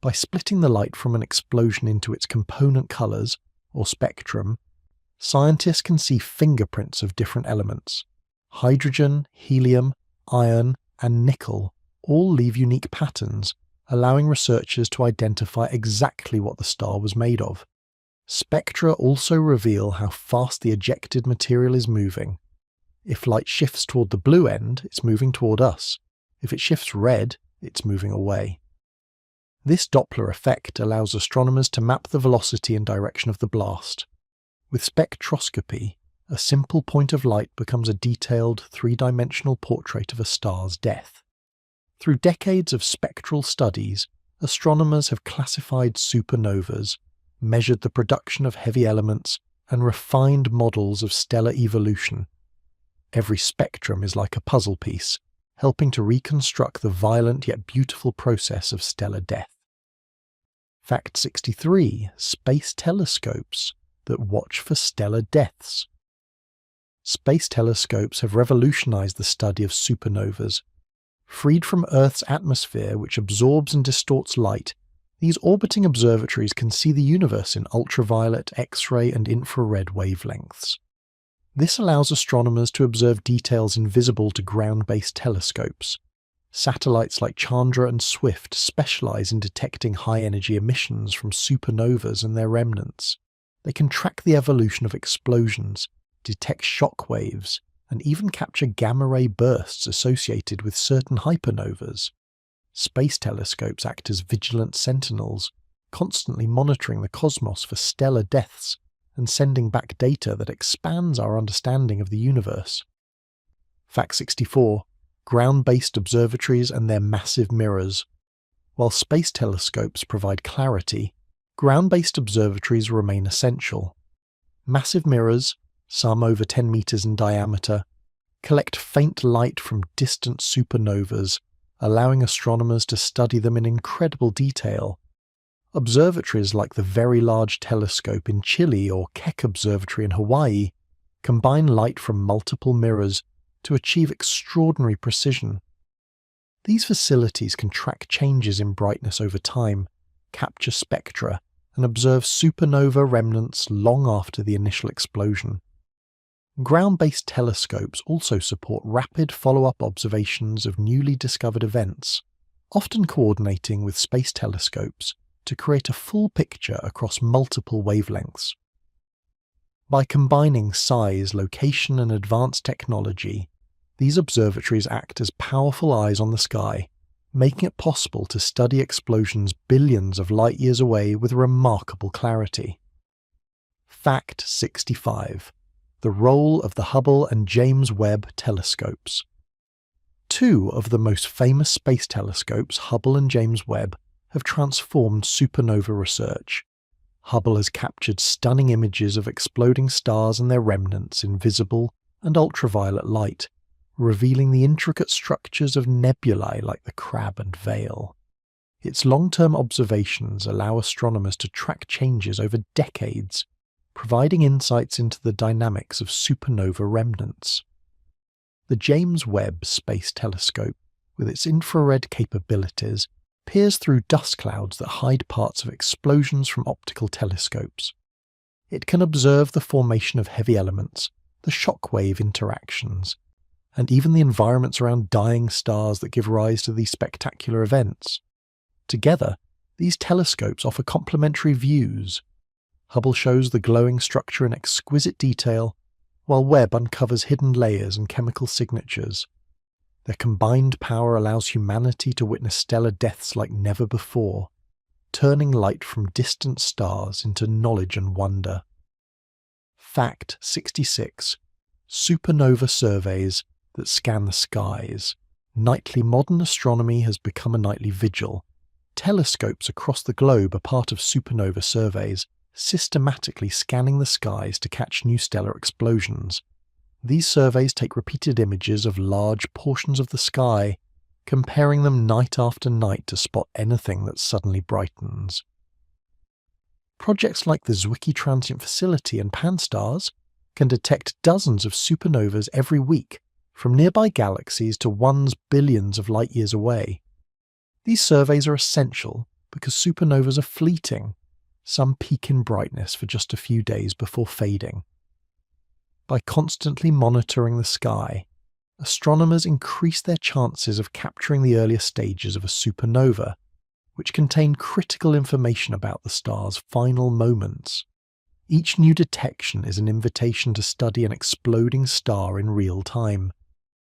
By splitting the light from an explosion into its component colours, or spectrum, scientists can see fingerprints of different elements. Hydrogen, helium, iron, and nickel all leave unique patterns, allowing researchers to identify exactly what the star was made of. Spectra also reveal how fast the ejected material is moving. If light shifts toward the blue end, it's moving toward us. If it shifts red, it's moving away. This Doppler effect allows astronomers to map the velocity and direction of the blast. With spectroscopy, a simple point of light becomes a detailed, three-dimensional portrait of a star's death. Through decades of spectral studies, astronomers have classified supernovas, measured the production of heavy elements, and refined models of stellar evolution. Every spectrum is like a puzzle piece, helping to reconstruct the violent yet beautiful process of stellar death. Fact 63. Space telescopes that watch for stellar deaths. Space telescopes have revolutionized the study of supernovas. Freed from Earth's atmosphere, which absorbs and distorts light, these orbiting observatories can see the universe in ultraviolet, X-ray, and infrared wavelengths. This allows astronomers to observe details invisible to ground-based telescopes. Satellites like Chandra and Swift specialize in detecting high-energy emissions from supernovas and their remnants. They can track the evolution of explosions, detect shock waves, and even capture gamma-ray bursts associated with certain hypernovas. Space telescopes act as vigilant sentinels, constantly monitoring the cosmos for stellar deaths and sending back data that expands our understanding of the universe. Fact 64. Ground-based observatories and their massive mirrors. While space telescopes provide clarity, ground-based observatories remain essential. Massive mirrors, some over 10 meters in diameter, collect faint light from distant supernovas, allowing astronomers to study them in incredible detail. Observatories like the Very Large Telescope in Chile or Keck Observatory in Hawaii combine light from multiple mirrors to achieve extraordinary precision. These facilities can track changes in brightness over time, capture spectra, and observe supernova remnants long after the initial explosion. Ground-based telescopes also support rapid follow-up observations of newly discovered events, often coordinating with space telescopes to create a full picture across multiple wavelengths. By combining size, location, and advanced technology, these observatories act as powerful eyes on the sky, making it possible to study explosions billions of light-years away with remarkable clarity. Fact 65. The role of the Hubble and James Webb telescopes. Two of the most famous space telescopes, Hubble and James Webb, have transformed supernova research. Hubble has captured stunning images of exploding stars and their remnants in visible and ultraviolet light, revealing the intricate structures of nebulae like the Crab and Veil. Its long-term observations allow astronomers to track changes over decades, providing insights into the dynamics of supernova remnants. The James Webb Space Telescope, with its infrared capabilities, peers through dust clouds that hide parts of explosions from optical telescopes. It can observe the formation of heavy elements, the shock-wave interactions, and even the environments around dying stars that give rise to these spectacular events. Together, these telescopes offer complementary views. Hubble shows the glowing structure in exquisite detail, while Webb uncovers hidden layers and chemical signatures. Their combined power allows humanity to witness stellar deaths like never before, turning light from distant stars into knowledge and wonder. Fact 66. Supernova surveys that scan the skies. Nightly modern astronomy has become a nightly vigil. Telescopes across the globe are part of supernova surveys, systematically scanning the skies to catch new stellar explosions. These surveys take repeated images of large portions of the sky, comparing them night after night to spot anything that suddenly brightens. Projects like the Zwicky Transient Facility and Pan-STARRS can detect dozens of supernovas every week, from nearby galaxies to ones billions of light-years away. These surveys are essential because supernovas are fleeting. Some peak in brightness for just a few days before fading. By constantly monitoring the sky, astronomers increase their chances of capturing the earlier stages of a supernova, which contain critical information about the star's final moments. Each new detection is an invitation to study an exploding star in real time,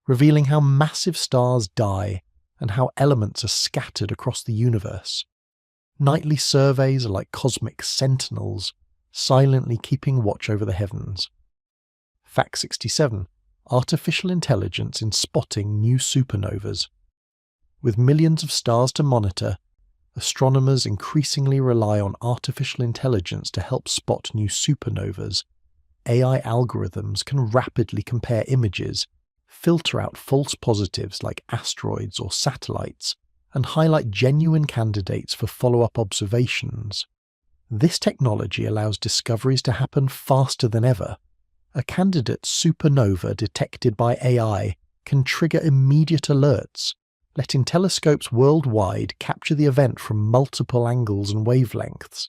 revealing how massive stars die and how elements are scattered across the universe. Nightly surveys are like cosmic sentinels, silently keeping watch over the heavens. Fact 67. Artificial intelligence in spotting new supernovas. With millions of stars to monitor, astronomers increasingly rely on artificial intelligence to help spot new supernovas. AI algorithms can rapidly compare images, filter out false positives like asteroids or satellites, and highlight genuine candidates for follow-up observations. This technology allows discoveries to happen faster than ever. A candidate supernova detected by AI can trigger immediate alerts, letting telescopes worldwide capture the event from multiple angles and wavelengths.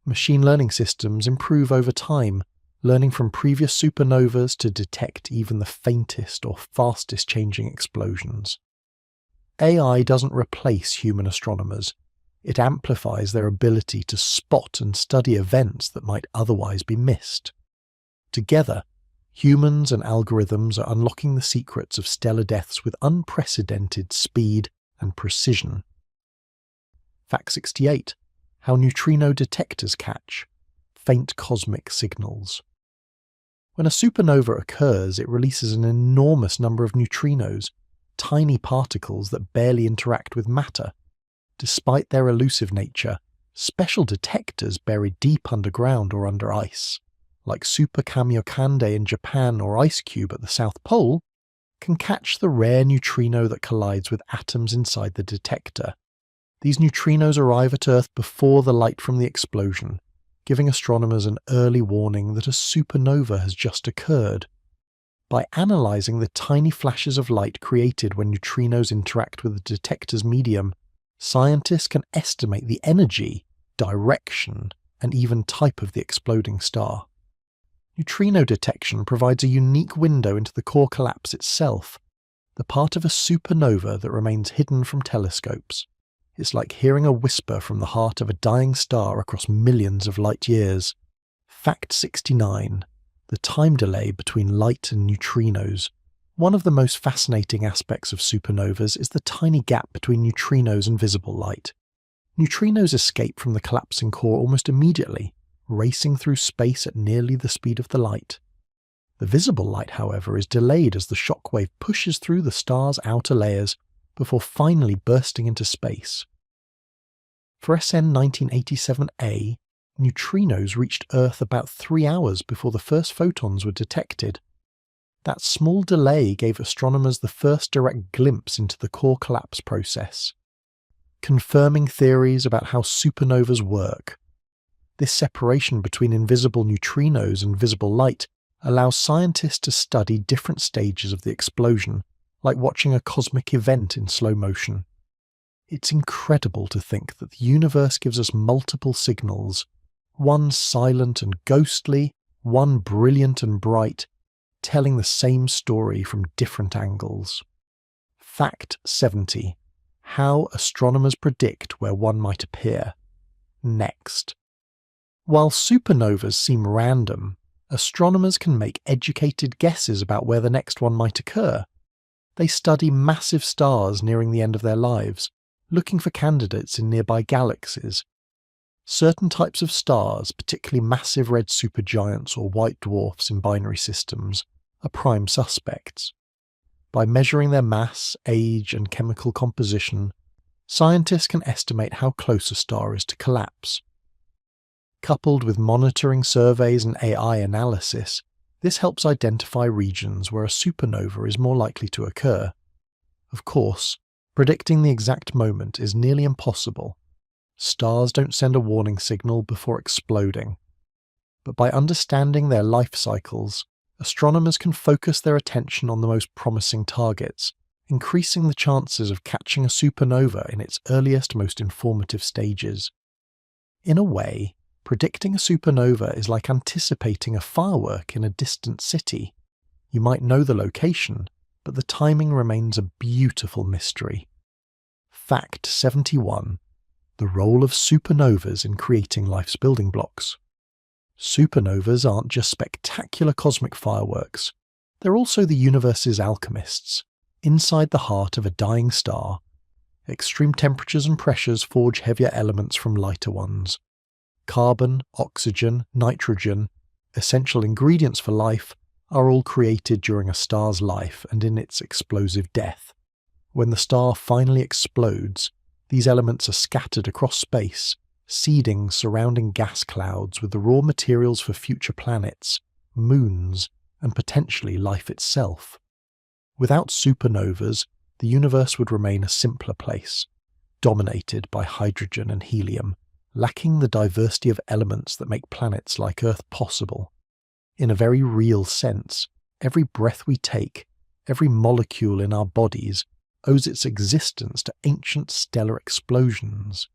Machine learning systems improve over time, learning from previous supernovas to detect even the faintest or fastest changing explosions. AI doesn't replace human astronomers. It amplifies their ability to spot and study events that might otherwise be missed. Together, humans and algorithms are unlocking the secrets of stellar deaths with unprecedented speed and precision. Fact 68. How neutrino detectors catch faint cosmic signals. When a supernova occurs, it releases an enormous number of neutrinos, tiny particles that barely interact with matter. Despite their elusive nature, special detectors buried deep underground or under ice, like Super Kamiokande in Japan or IceCube at the South Pole, can catch the rare neutrino that collides with atoms inside the detector. These neutrinos arrive at Earth before the light from the explosion, giving astronomers an early warning that a supernova has just occurred. By analysing the tiny flashes of light created when neutrinos interact with the detector's medium, scientists can estimate the energy, direction, and even type of the exploding star. Neutrino detection provides a unique window into the core collapse itself, the part of a supernova that remains hidden from telescopes. It's like hearing a whisper from the heart of a dying star across millions of light years. Fact 69. The time delay between light and neutrinos. One of the most fascinating aspects of supernovas is the tiny gap between neutrinos and visible light. Neutrinos escape from the collapsing core almost immediately, racing through space at nearly the speed of the light. The visible light, however, is delayed as the shockwave pushes through the star's outer layers before finally bursting into space. For SN 1987A, neutrinos reached Earth about 3 hours before the first photons were detected. That small delay gave astronomers the first direct glimpse into the core collapse process, confirming theories about how supernovas work. This separation between invisible neutrinos and visible light allows scientists to study different stages of the explosion, like watching a cosmic event in slow motion. It's incredible to think that the universe gives us multiple signals, one silent and ghostly, one brilliant and bright, telling the same story from different angles. Fact 70. How astronomers predict where one might appear. Next. While supernovas seem random, astronomers can make educated guesses about where the next one might occur. They study massive stars nearing the end of their lives, looking for candidates in nearby galaxies. Certain types of stars, particularly massive red supergiants or white dwarfs in binary systems, are prime suspects. By measuring their mass, age, and chemical composition, scientists can estimate how close a star is to collapse. Coupled with monitoring surveys and AI analysis, this helps identify regions where a supernova is more likely to occur. Of course, predicting the exact moment is nearly impossible. Stars don't send a warning signal before exploding. But by understanding their life cycles, astronomers can focus their attention on the most promising targets, increasing the chances of catching a supernova in its earliest, most informative stages. In a way, predicting a supernova is like anticipating a firework in a distant city. You might know the location, but the timing remains a beautiful mystery. Fact 71. The role of supernovas in creating life's building blocks. Supernovas aren't just spectacular cosmic fireworks, they're also the universe's alchemists, inside the heart of a dying star. Extreme temperatures and pressures forge heavier elements from lighter ones. Carbon, oxygen, nitrogen, essential ingredients for life, are all created during a star's life and in its explosive death. When the star finally explodes, these elements are scattered across space, seeding surrounding gas clouds with the raw materials for future planets, moons, and potentially life itself. Without supernovas, the universe would remain a simpler place, dominated by hydrogen and helium, lacking the diversity of elements that make planets like Earth possible. In a very real sense, every breath we take, every molecule in our bodies, owes its existence to ancient stellar explosions.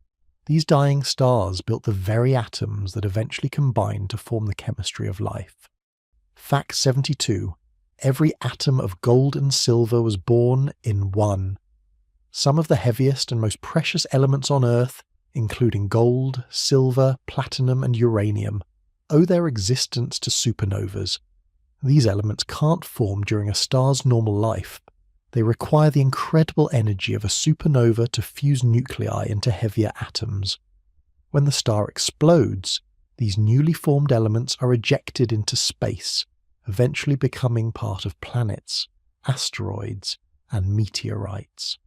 These dying stars built the very atoms that eventually combined to form the chemistry of life. Fact 72. Every atom of gold and silver was born in one. Some of the heaviest and most precious elements on Earth, including gold, silver, platinum, and uranium, owe their existence to supernovas. These elements can't form during a star's normal life. They require the incredible energy of a supernova to fuse nuclei into heavier atoms. When the star explodes, these newly formed elements are ejected into space, eventually becoming part of planets, asteroids, and meteorites.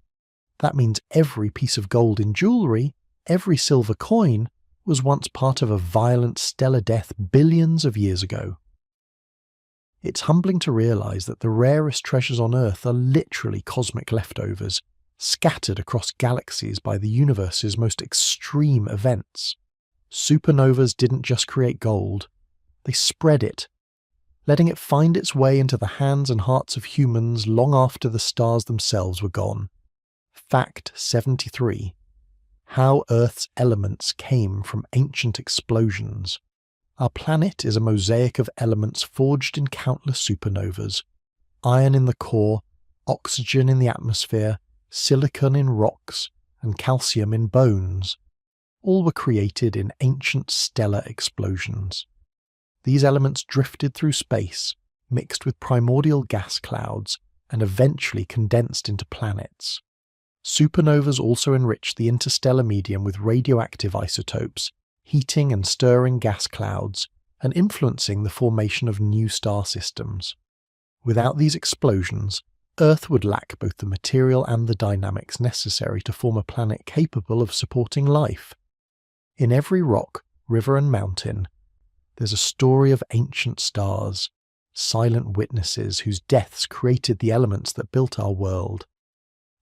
That means every piece of gold in jewelry, every silver coin, was once part of a violent stellar death billions of years ago. It's humbling to realize that the rarest treasures on Earth are literally cosmic leftovers, scattered across galaxies by the universe's most extreme events. Supernovas didn't just create gold, they spread it, letting it find its way into the hands and hearts of humans long after the stars themselves were gone. Fact 73. How Earth's elements came from ancient explosions. Our planet is a mosaic of elements forged in countless supernovas. Iron in the core, oxygen in the atmosphere, silicon in rocks, and calcium in bones. All were created in ancient stellar explosions. These elements drifted through space, mixed with primordial gas clouds, and eventually condensed into planets. Supernovas also enrich the interstellar medium with radioactive isotopes, heating and stirring gas clouds, and influencing the formation of new star systems. Without these explosions, Earth would lack both the material and the dynamics necessary to form a planet capable of supporting life. In every rock, river, and mountain, there's a story of ancient stars, silent witnesses whose deaths created the elements that built our world.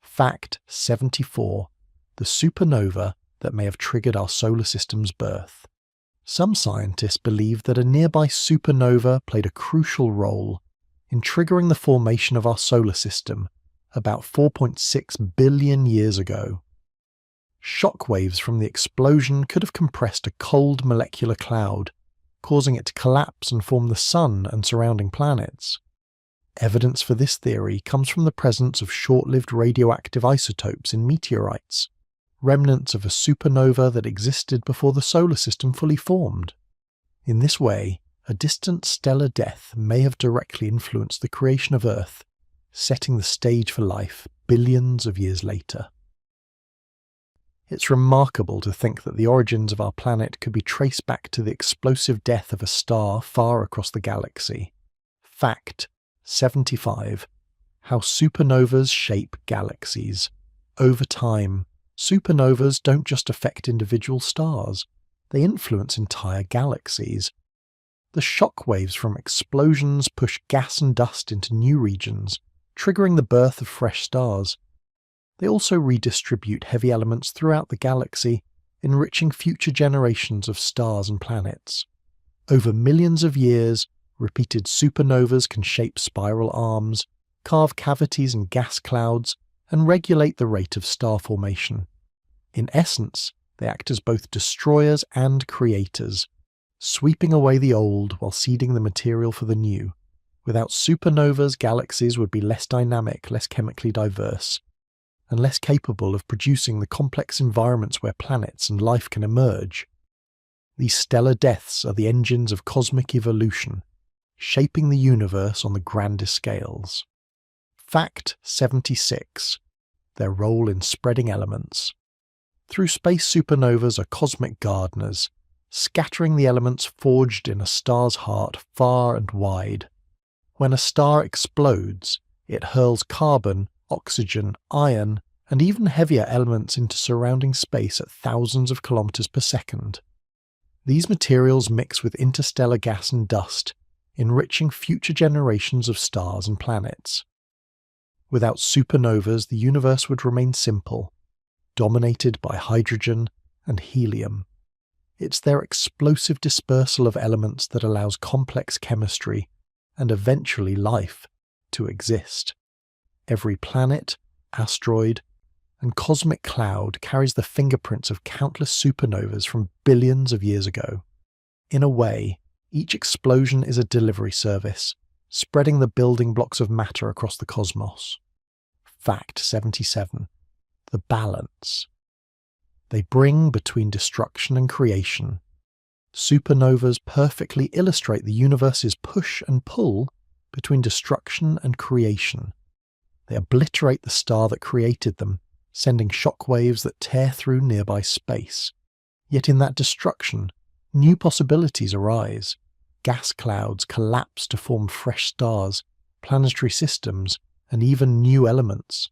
Fact 74. The supernova that may have triggered our solar system's birth. Some scientists believe that a nearby supernova played a crucial role in triggering the formation of our solar system about 4.6 billion years ago. Shockwaves from the explosion could have compressed a cold molecular cloud, causing it to collapse and form the Sun and surrounding planets. Evidence for this theory comes from the presence of short-lived radioactive isotopes in meteorites, remnants of a supernova that existed before the solar system fully formed. In this way, a distant stellar death may have directly influenced the creation of Earth, setting the stage for life billions of years later. It's remarkable to think that the origins of our planet could be traced back to the explosive death of a star far across the galaxy. Fact 75. How supernovas shape galaxies. Over time, supernovas don't just affect individual stars, they influence entire galaxies. The shock waves from explosions push gas and dust into new regions, triggering the birth of fresh stars. They also redistribute heavy elements throughout the galaxy, enriching future generations of stars and planets. Over millions of years, repeated supernovas can shape spiral arms, carve cavities in gas clouds, and regulate the rate of star formation. In essence, they act as both destroyers and creators, sweeping away the old while seeding the material for the new. Without supernovas, galaxies would be less dynamic, less chemically diverse, and less capable of producing the complex environments where planets and life can emerge. These stellar deaths are the engines of cosmic evolution, shaping the universe on the grandest scales. Fact 76. Their role in spreading elements. Through space, supernovas are cosmic gardeners, scattering the elements forged in a star's heart far and wide. When a star explodes, it hurls carbon, oxygen, iron, and even heavier elements into surrounding space at thousands of kilometers per second. These materials mix with interstellar gas and dust, enriching future generations of stars and planets. Without supernovas, the universe would remain simple, dominated by hydrogen and helium. It's their explosive dispersal of elements that allows complex chemistry, and eventually life, to exist. Every planet, asteroid, and cosmic cloud carries the fingerprints of countless supernovas from billions of years ago. In a way, each explosion is a delivery service, spreading the building blocks of matter across the cosmos. Fact 77. The balance. They bring between destruction and creation. Supernovas perfectly illustrate the universe's push and pull between destruction and creation. They obliterate the star that created them, sending shock waves that tear through nearby space. Yet in that destruction, new possibilities arise. Gas clouds collapse to form fresh stars, planetary systems, and even new elements.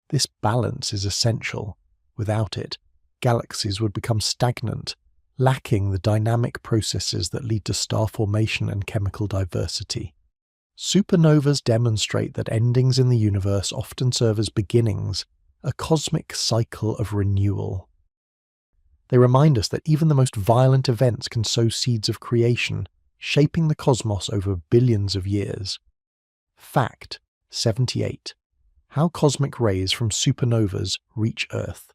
This balance is essential. Without it, galaxies would become stagnant, lacking the dynamic processes that lead to star formation and chemical diversity. Supernovas demonstrate that endings in the universe often serve as beginnings, a cosmic cycle of renewal. They remind us that even the most violent events can sow seeds of creation, shaping the cosmos over billions of years. Fact 78. How cosmic rays from supernovas reach Earth.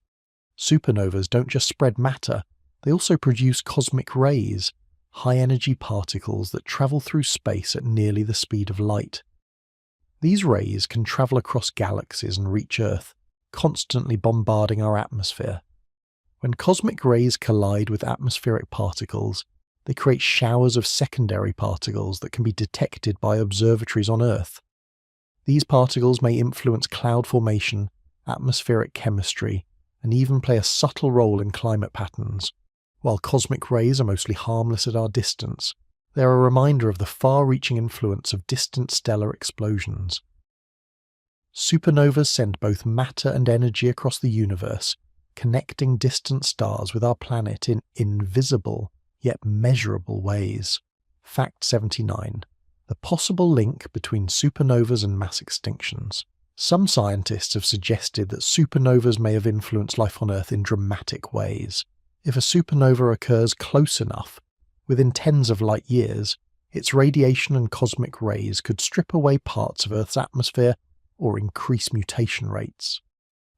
Supernovas don't just spread matter, they also produce cosmic rays, high-energy particles that travel through space at nearly the speed of light. These rays can travel across galaxies and reach Earth, constantly bombarding our atmosphere. When cosmic rays collide with atmospheric particles, they create showers of secondary particles that can be detected by observatories on Earth. These particles may influence cloud formation, atmospheric chemistry, and even play a subtle role in climate patterns. While cosmic rays are mostly harmless at our distance, they are a reminder of the far-reaching influence of distant stellar explosions. Supernovas send both matter and energy across the universe, connecting distant stars with our planet in invisible, yet measurable ways. Fact 79. The possible link between supernovas and mass extinctions. Some scientists have suggested that supernovas may have influenced life on Earth in dramatic ways. If a supernova occurs close enough, within tens of light years, its radiation and cosmic rays could strip away parts of Earth's atmosphere or increase mutation rates.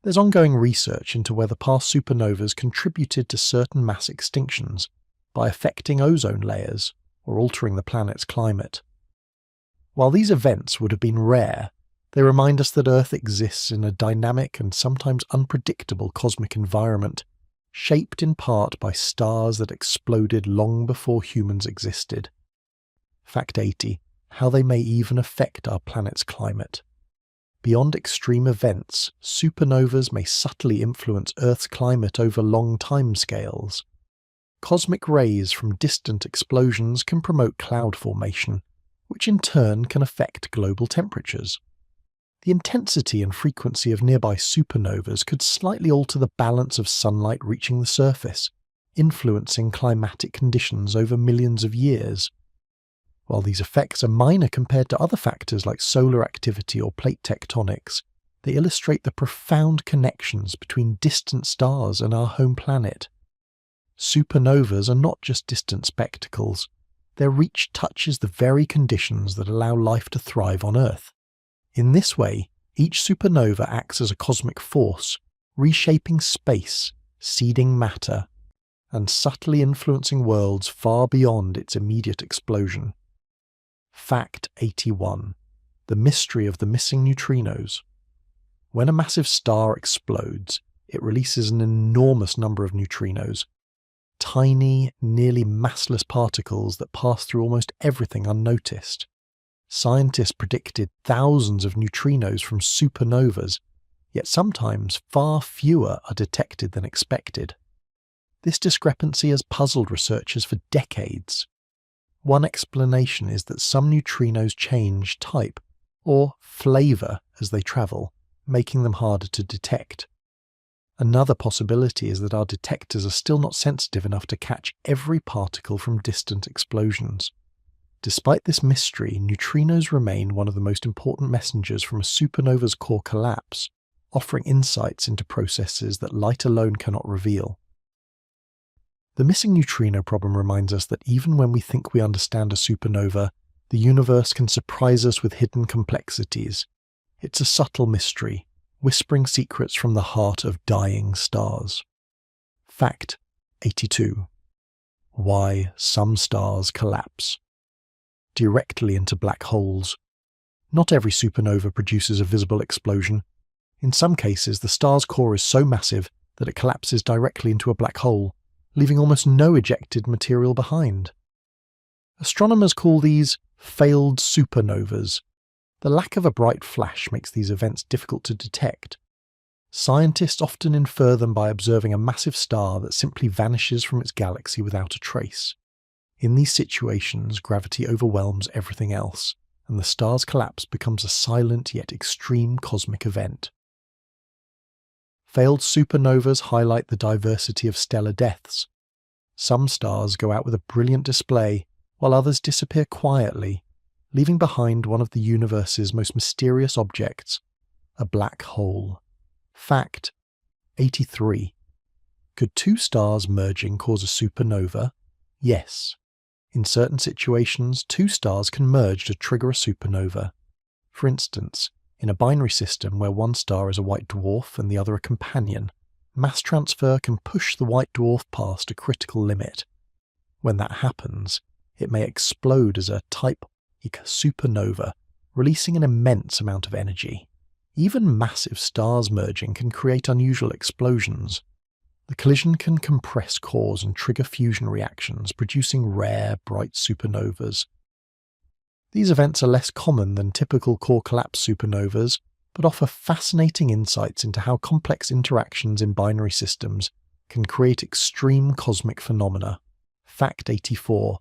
There's ongoing research into whether past supernovas contributed to certain mass extinctions by affecting ozone layers or altering the planet's climate. While these events would have been rare, they remind us that Earth exists in a dynamic and sometimes unpredictable cosmic environment, shaped in part by stars that exploded long before humans existed. Fact 80. How they may even affect our planet's climate. Beyond extreme events, supernovas may subtly influence Earth's climate over long timescales. Cosmic rays from distant explosions can promote cloud formation, which in turn can affect global temperatures. The intensity and frequency of nearby supernovas could slightly alter the balance of sunlight reaching the surface, influencing climatic conditions over millions of years. While these effects are minor compared to other factors like solar activity or plate tectonics, they illustrate the profound connections between distant stars and our home planet. Supernovas are not just distant spectacles. Their reach touches the very conditions that allow life to thrive on Earth. In this way, each supernova acts as a cosmic force, reshaping space, seeding matter, and subtly influencing worlds far beyond its immediate explosion. Fact 81. The mystery of the missing neutrinos. When a massive star explodes, it releases an enormous number of neutrinos, tiny, nearly massless particles that pass through almost everything unnoticed. Scientists predicted thousands of neutrinos from supernovas, yet sometimes far fewer are detected than expected. This discrepancy has puzzled researchers for decades. One explanation is that some neutrinos change type, or flavor, as they travel, making them harder to detect. Another possibility is that our detectors are still not sensitive enough to catch every particle from distant explosions. Despite this mystery, neutrinos remain one of the most important messengers from a supernova's core collapse, offering insights into processes that light alone cannot reveal. The missing neutrino problem reminds us that even when we think we understand a supernova, the universe can surprise us with hidden complexities. It's a subtle mystery, whispering secrets from the heart of dying stars. Fact 82. Why some stars collapse. Directly into black holes. Not every supernova produces a visible explosion. In some cases, the star's core is so massive that it collapses directly into a black hole, leaving almost no ejected material behind. Astronomers call these failed supernovas. The lack of a bright flash makes these events difficult to detect. Scientists often infer them by observing a massive star that simply vanishes from its galaxy without a trace. In these situations, gravity overwhelms everything else, and the star's collapse becomes a silent yet extreme cosmic event. Failed supernovas highlight the diversity of stellar deaths. Some stars go out with a brilliant display, while others disappear quietly, leaving behind one of the universe's most mysterious objects, a black hole. Fact 83. Could two stars merging cause a supernova? Yes. In certain situations, two stars can merge to trigger a supernova. For instance, in a binary system where one star is a white dwarf and the other a companion, mass transfer can push the white dwarf past a critical limit. When that happens, it may explode as a type supernova, releasing an immense amount of energy. Even massive stars merging can create unusual explosions. The collision can compress cores and trigger fusion reactions, producing rare, bright supernovas. These events are less common than typical core collapse supernovas, but offer fascinating insights into how complex interactions in binary systems can create extreme cosmic phenomena. Fact 84.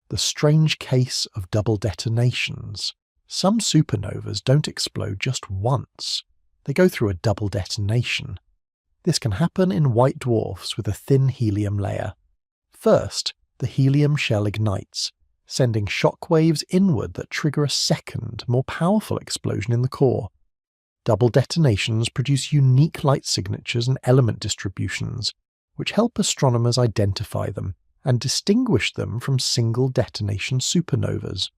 The strange case of double detonations. Some supernovas don't explode just once. They go through a double detonation. This can happen in white dwarfs with a thin helium layer. First, the helium shell ignites, sending shock waves inward that trigger a second, more powerful explosion in the core. Double detonations produce unique light signatures and element distributions, which help astronomers identify them and distinguish them from single detonation supernovas.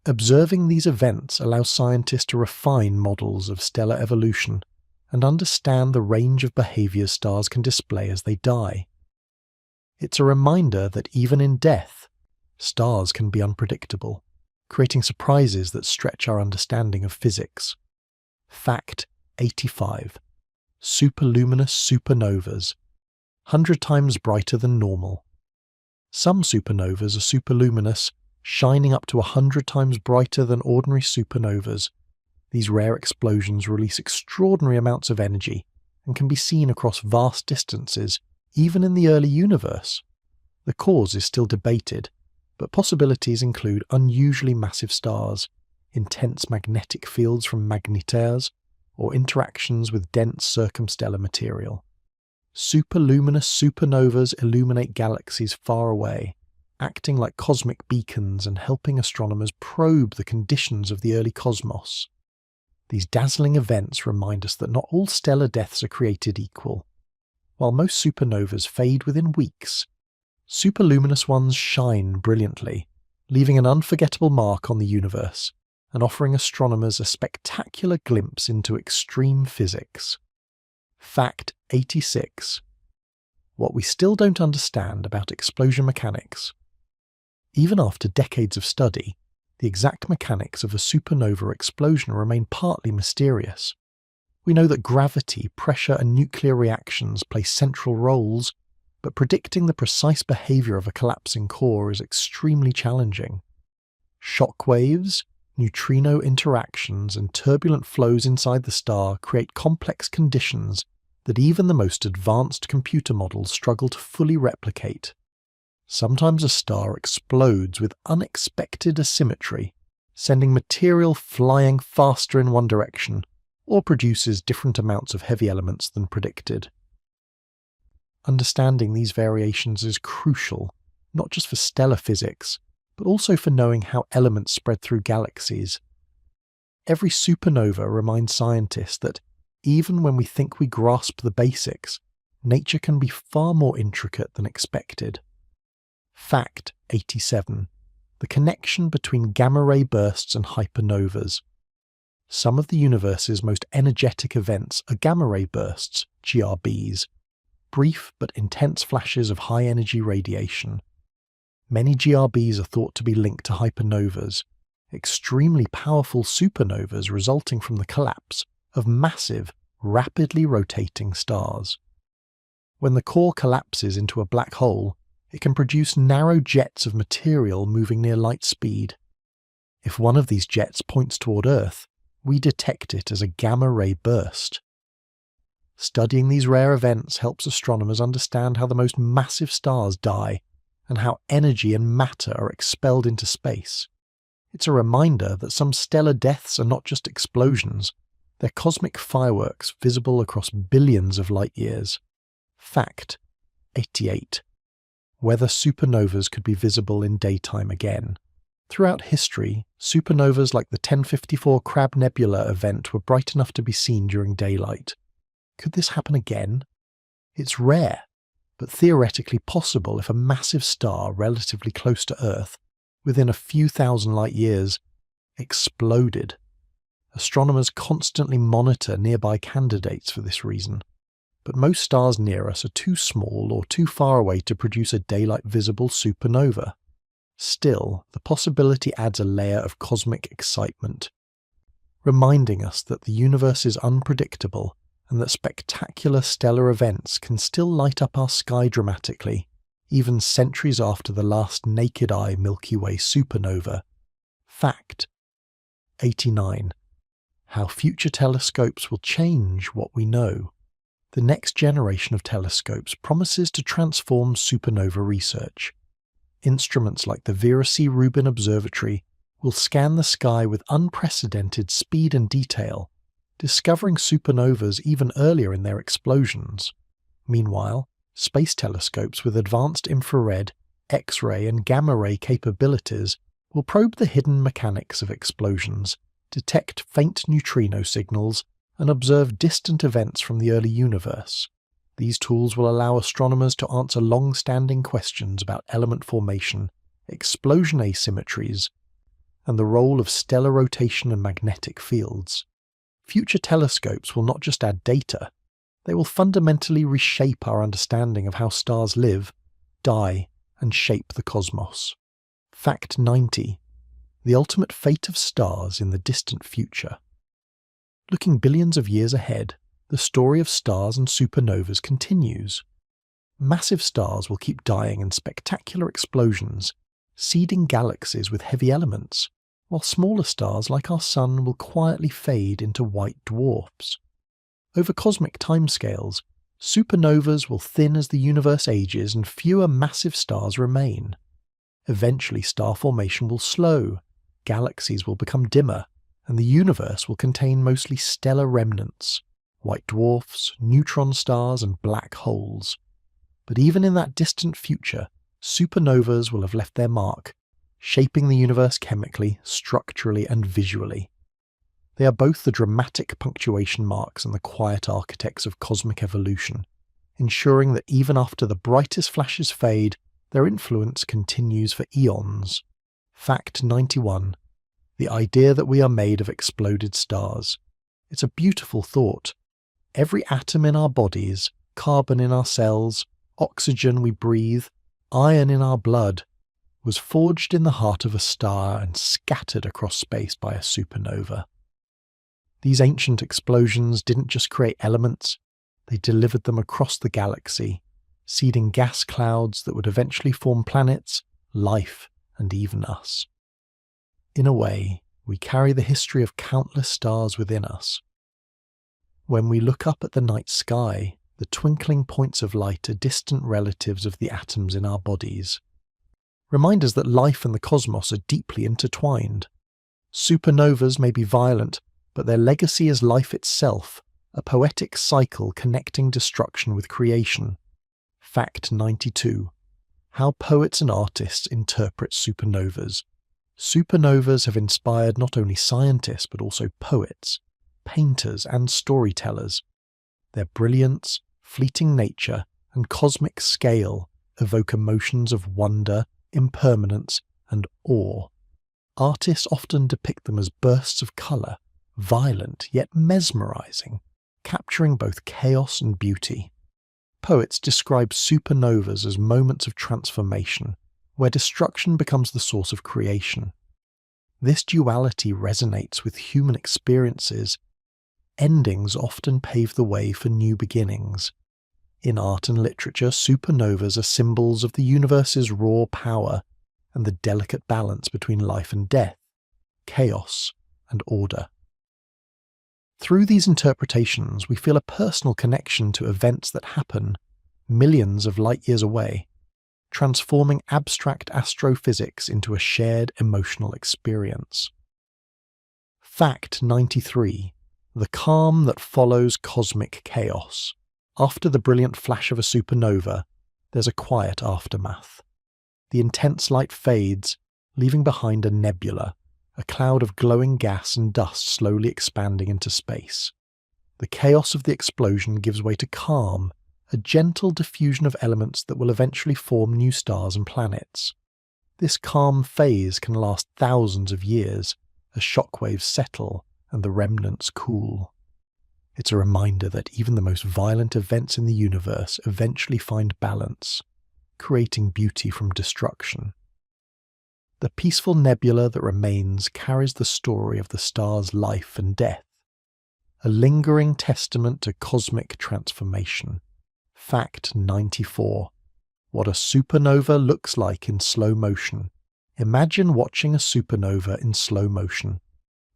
Observing these events allows scientists to refine models of stellar evolution and understand the range of behaviors stars can display as they die. It's a reminder that even in death, stars can be unpredictable, creating surprises that stretch our understanding of physics. Fact 85. Superluminous supernovas. 100 times brighter than normal. Some supernovas are superluminous, shining up to 100 times brighter than ordinary supernovas. These rare explosions release extraordinary amounts of energy and can be seen across vast distances, even in the early universe. The cause is still debated, but possibilities include unusually massive stars, intense magnetic fields from magnetaires, or interactions with dense circumstellar material. Superluminous supernovas illuminate galaxies far away, acting like cosmic beacons and helping astronomers probe the conditions of the early cosmos. These dazzling events remind us that not all stellar deaths are created equal. While most supernovas fade within weeks, superluminous ones shine brilliantly, leaving an unforgettable mark on the universe and offering astronomers a spectacular glimpse into extreme physics. Fact 86. What we still don't understand about explosion mechanics. Even after decades of study, the exact mechanics of a supernova explosion remain partly mysterious. We know that gravity, pressure, and nuclear reactions play central roles, but predicting the precise behavior of a collapsing core is extremely challenging. Shock waves, neutrino interactions, and turbulent flows inside the star create complex conditions that even the most advanced computer models struggle to fully replicate. Sometimes a star explodes with unexpected asymmetry, sending material flying faster in one direction, or produces different amounts of heavy elements than predicted. Understanding these variations is crucial, not just for stellar physics, but also for knowing how elements spread through galaxies. Every supernova reminds scientists that, even when we think we grasp the basics, nature can be far more intricate than expected. Fact 87. The connection between gamma-ray bursts and hypernovas. Some of the universe's most energetic events are gamma-ray bursts, GRBs, brief but intense flashes of high-energy radiation. Many GRBs are thought to be linked to hypernovas, extremely powerful supernovas resulting from the collapse of massive, rapidly rotating stars. When the core collapses into a black hole, it can produce narrow jets of material moving near light speed. If one of these jets points toward Earth, we detect it as a gamma-ray burst. Studying these rare events helps astronomers understand how the most massive stars die and how energy and matter are expelled into space. It's a reminder that some stellar deaths are not just explosions, they're cosmic fireworks visible across billions of light years. Fact 88. Whether supernovas could be visible in daytime again. Throughout history, supernovas like the 1054 Crab Nebula event were bright enough to be seen during daylight. Could this happen again? It's rare, but theoretically possible if a massive star relatively close to Earth, within a few thousand light years, exploded. Astronomers constantly monitor nearby candidates for this reason, but most stars near us are too small or too far away to produce a daylight-visible supernova. Still, the possibility adds a layer of cosmic excitement, reminding us that the universe is unpredictable and that spectacular stellar events can still light up our sky dramatically, even centuries after the last naked-eye Milky Way supernova. Fact 89. How future telescopes will change what we know. The next generation of telescopes promises to transform supernova research. Instruments like the Vera C. Rubin Observatory will scan the sky with unprecedented speed and detail, discovering supernovas even earlier in their explosions. Meanwhile, space telescopes with advanced infrared, X-ray and gamma-ray capabilities will probe the hidden mechanics of explosions, detect faint neutrino signals, and observe distant events from the early universe. These tools will allow astronomers to answer long-standing questions about element formation, explosion asymmetries, and the role of stellar rotation and magnetic fields. Future telescopes will not just add data, they will fundamentally reshape our understanding of how stars live, die, and shape the cosmos. Fact 90. The ultimate fate of stars in the distant future. Looking billions of years ahead, the story of stars and supernovas continues. Massive stars will keep dying in spectacular explosions, seeding galaxies with heavy elements, while smaller stars like our Sun will quietly fade into white dwarfs. Over cosmic timescales, supernovas will thin as the universe ages and fewer massive stars remain. Eventually star formation will slow, galaxies will become dimmer, and the universe will contain mostly stellar remnants, white dwarfs, neutron stars, and black holes. But even in that distant future, supernovas will have left their mark, shaping the universe chemically, structurally, and visually. They are both the dramatic punctuation marks and the quiet architects of cosmic evolution, ensuring that even after the brightest flashes fade, their influence continues for eons. Fact 91. The idea that we are made of exploded stars. It's a beautiful thought. Every atom in our bodies, carbon in our cells, oxygen we breathe, iron in our blood, was forged in the heart of a star and scattered across space by a supernova. These ancient explosions didn't just create elements, they delivered them across the galaxy, seeding gas clouds that would eventually form planets, life, and even us. In a way, we carry the history of countless stars within us. When we look up at the night sky, the twinkling points of light are distant relatives of the atoms in our bodies. Reminders that life and the cosmos are deeply intertwined. Supernovas may be violent, but their legacy is life itself, a poetic cycle connecting destruction with creation. Fact 92. How poets and artists interpret supernovas. Supernovas have inspired not only scientists but also poets, painters, and storytellers. Their brilliance, fleeting nature, and cosmic scale evoke emotions of wonder, impermanence, and awe. Artists often depict them as bursts of colour, violent yet mesmerising, capturing both chaos and beauty. Poets describe supernovas as moments of transformation, where destruction becomes the source of creation. This duality resonates with human experiences. Endings often pave the way for new beginnings. In art and literature, supernovas are symbols of the universe's raw power and the delicate balance between life and death, chaos and order. Through these interpretations, we feel a personal connection to events that happen millions of light years away, transforming abstract astrophysics into a shared emotional experience. Fact 93. The calm that follows cosmic chaos. After the brilliant flash of a supernova, there's a quiet aftermath. The intense light fades, leaving behind a nebula, a cloud of glowing gas and dust slowly expanding into space. The chaos of the explosion gives way to calm, a gentle diffusion of elements that will eventually form new stars and planets. This calm phase can last thousands of years, as shockwaves settle and the remnants cool. It's a reminder that even the most violent events in the universe eventually find balance, creating beauty from destruction. The peaceful nebula that remains carries the story of the star's life and death, a lingering testament to cosmic transformation. Fact 94. What a supernova looks like in slow motion. Imagine watching a supernova in slow motion.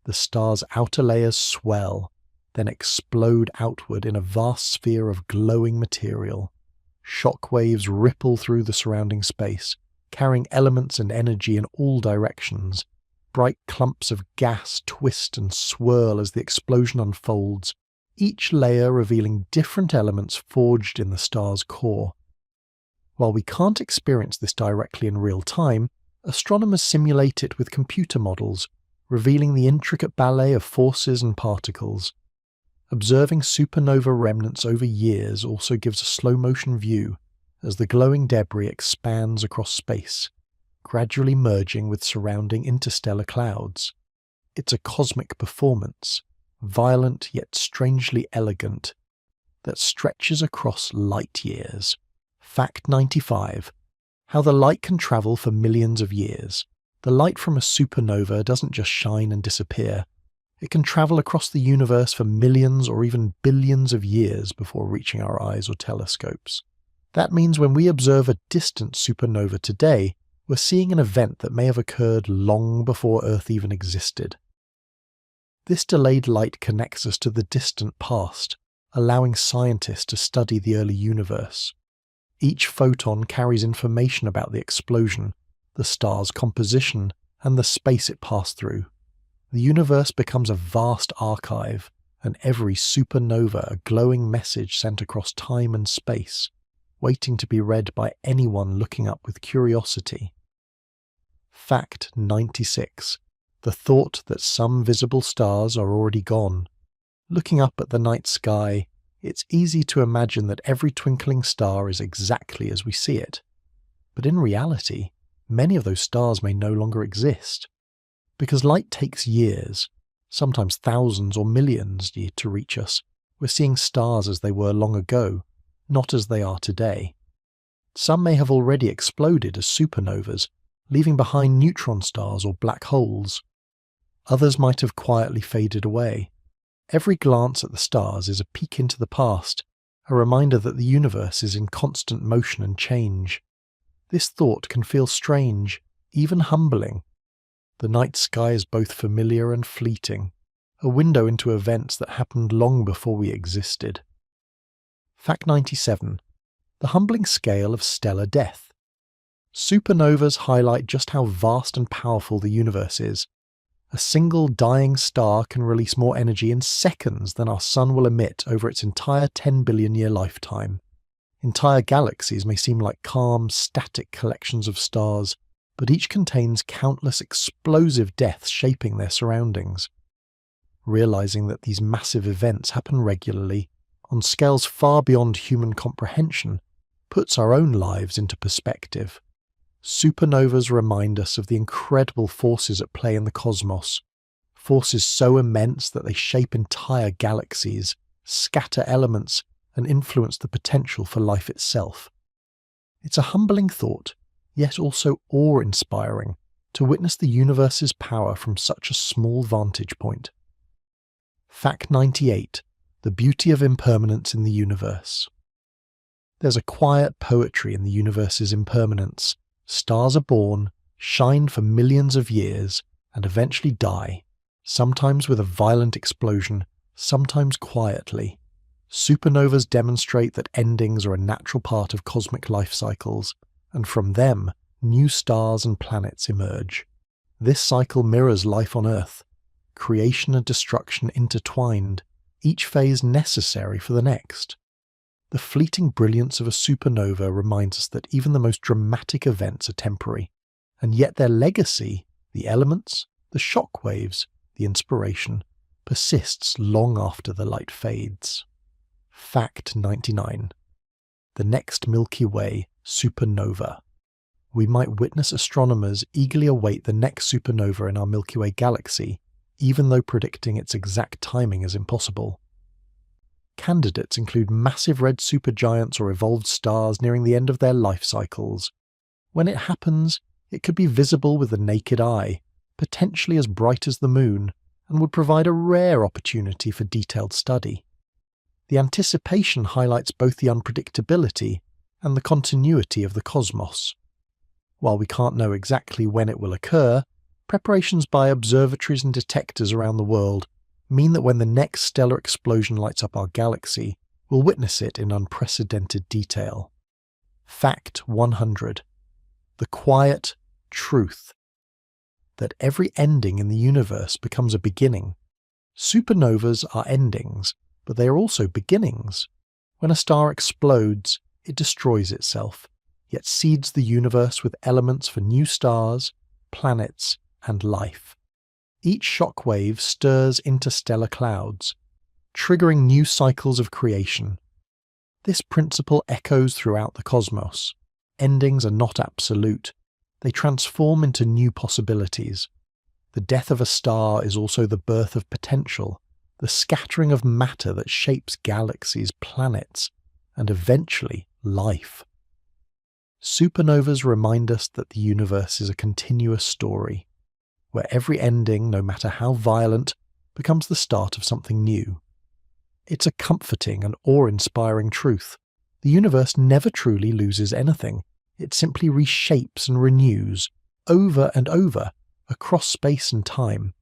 The star's outer layers swell, then explode outward in a vast sphere of glowing material. Shockwaves ripple through the surrounding space, carrying elements and energy in all directions. Bright clumps of gas twist and swirl as the explosion unfolds, each layer revealing different elements forged in the star's core. While we can't experience this directly in real time, astronomers simulate it with computer models, revealing the intricate ballet of forces and particles. Observing supernova remnants over years also gives a slow-motion view as the glowing debris expands across space, gradually merging with surrounding interstellar clouds. It's a cosmic performance, violent yet strangely elegant, that stretches across light years. Fact 95. How the light can travel for millions of years. The light from a supernova doesn't just shine and disappear. It can travel across the universe for millions or even billions of years before reaching our eyes or telescopes. That means when we observe a distant supernova today, we're seeing an event that may have occurred long before Earth even existed. This delayed light connects us to the distant past, allowing scientists to study the early universe. Each photon carries information about the explosion, the star's composition, and the space it passed through. The universe becomes a vast archive, and every supernova a glowing message sent across time and space, waiting to be read by anyone looking up with curiosity. Fact 96. The thought that some visible stars are already gone. Looking up at the night sky, it's easy to imagine that every twinkling star is exactly as we see it. But in reality, many of those stars may no longer exist. Because light takes years, sometimes thousands or millions, to reach us, we're seeing stars as they were long ago, not as they are today. Some may have already exploded as supernovas, leaving behind neutron stars or black holes. Others might have quietly faded away. Every glance at the stars is a peek into the past, a reminder that the universe is in constant motion and change. This thought can feel strange, even humbling. The night sky is both familiar and fleeting, a window into events that happened long before we existed. Fact 97. The humbling scale of stellar death. Supernovas highlight just how vast and powerful the universe is. A single dying star can release more energy in seconds than our sun will emit over its entire 10 billion year lifetime. Entire galaxies may seem like calm, static collections of stars, but each contains countless explosive deaths shaping their surroundings. Realizing that these massive events happen regularly, on scales far beyond human comprehension, puts our own lives into perspective. Supernovas remind us of the incredible forces at play in the cosmos, forces so immense that they shape entire galaxies, scatter elements, and influence the potential for life itself. It's a humbling thought, yet also awe-inspiring, to witness the universe's power from such a small vantage point. Fact 98. The beauty of impermanence in the universe. There's a quiet poetry in the universe's impermanence. Stars are born, shine for millions of years, and eventually die, sometimes with a violent explosion, sometimes quietly. Supernovas demonstrate that endings are a natural part of cosmic life cycles, and from them, new stars and planets emerge. This cycle mirrors life on Earth, creation and destruction intertwined, each phase necessary for the next. The fleeting brilliance of a supernova reminds us that even the most dramatic events are temporary, and yet their legacy, the elements, the shock waves, the inspiration, persists long after the light fades. Fact 99. The next Milky Way supernova. We might witness astronomers eagerly await the next supernova in our Milky Way galaxy, even though predicting its exact timing is impossible. Candidates include massive red supergiants or evolved stars nearing the end of their life cycles. When it happens, it could be visible with the naked eye, potentially as bright as the moon, and would provide a rare opportunity for detailed study. The anticipation highlights both the unpredictability and the continuity of the cosmos. While we can't know exactly when it will occur, preparations by observatories and detectors around the world mean that when the next stellar explosion lights up our galaxy, we'll witness it in unprecedented detail. Fact 100. The quiet truth. That every ending in the universe becomes a beginning. Supernovas are endings, but they are also beginnings. When a star explodes, it destroys itself, yet seeds the universe with elements for new stars, planets, and life. Each shockwave stirs interstellar clouds, triggering new cycles of creation. This principle echoes throughout the cosmos. Endings are not absolute. They transform into new possibilities. The death of a star is also the birth of potential, the scattering of matter that shapes galaxies, planets, and eventually life. Supernovas remind us that the universe is a continuous story, where every ending, no matter how violent, becomes the start of something new. It's a comforting and awe-inspiring truth. the universe never truly loses anything. It simply reshapes and renews, over and over, across space and time.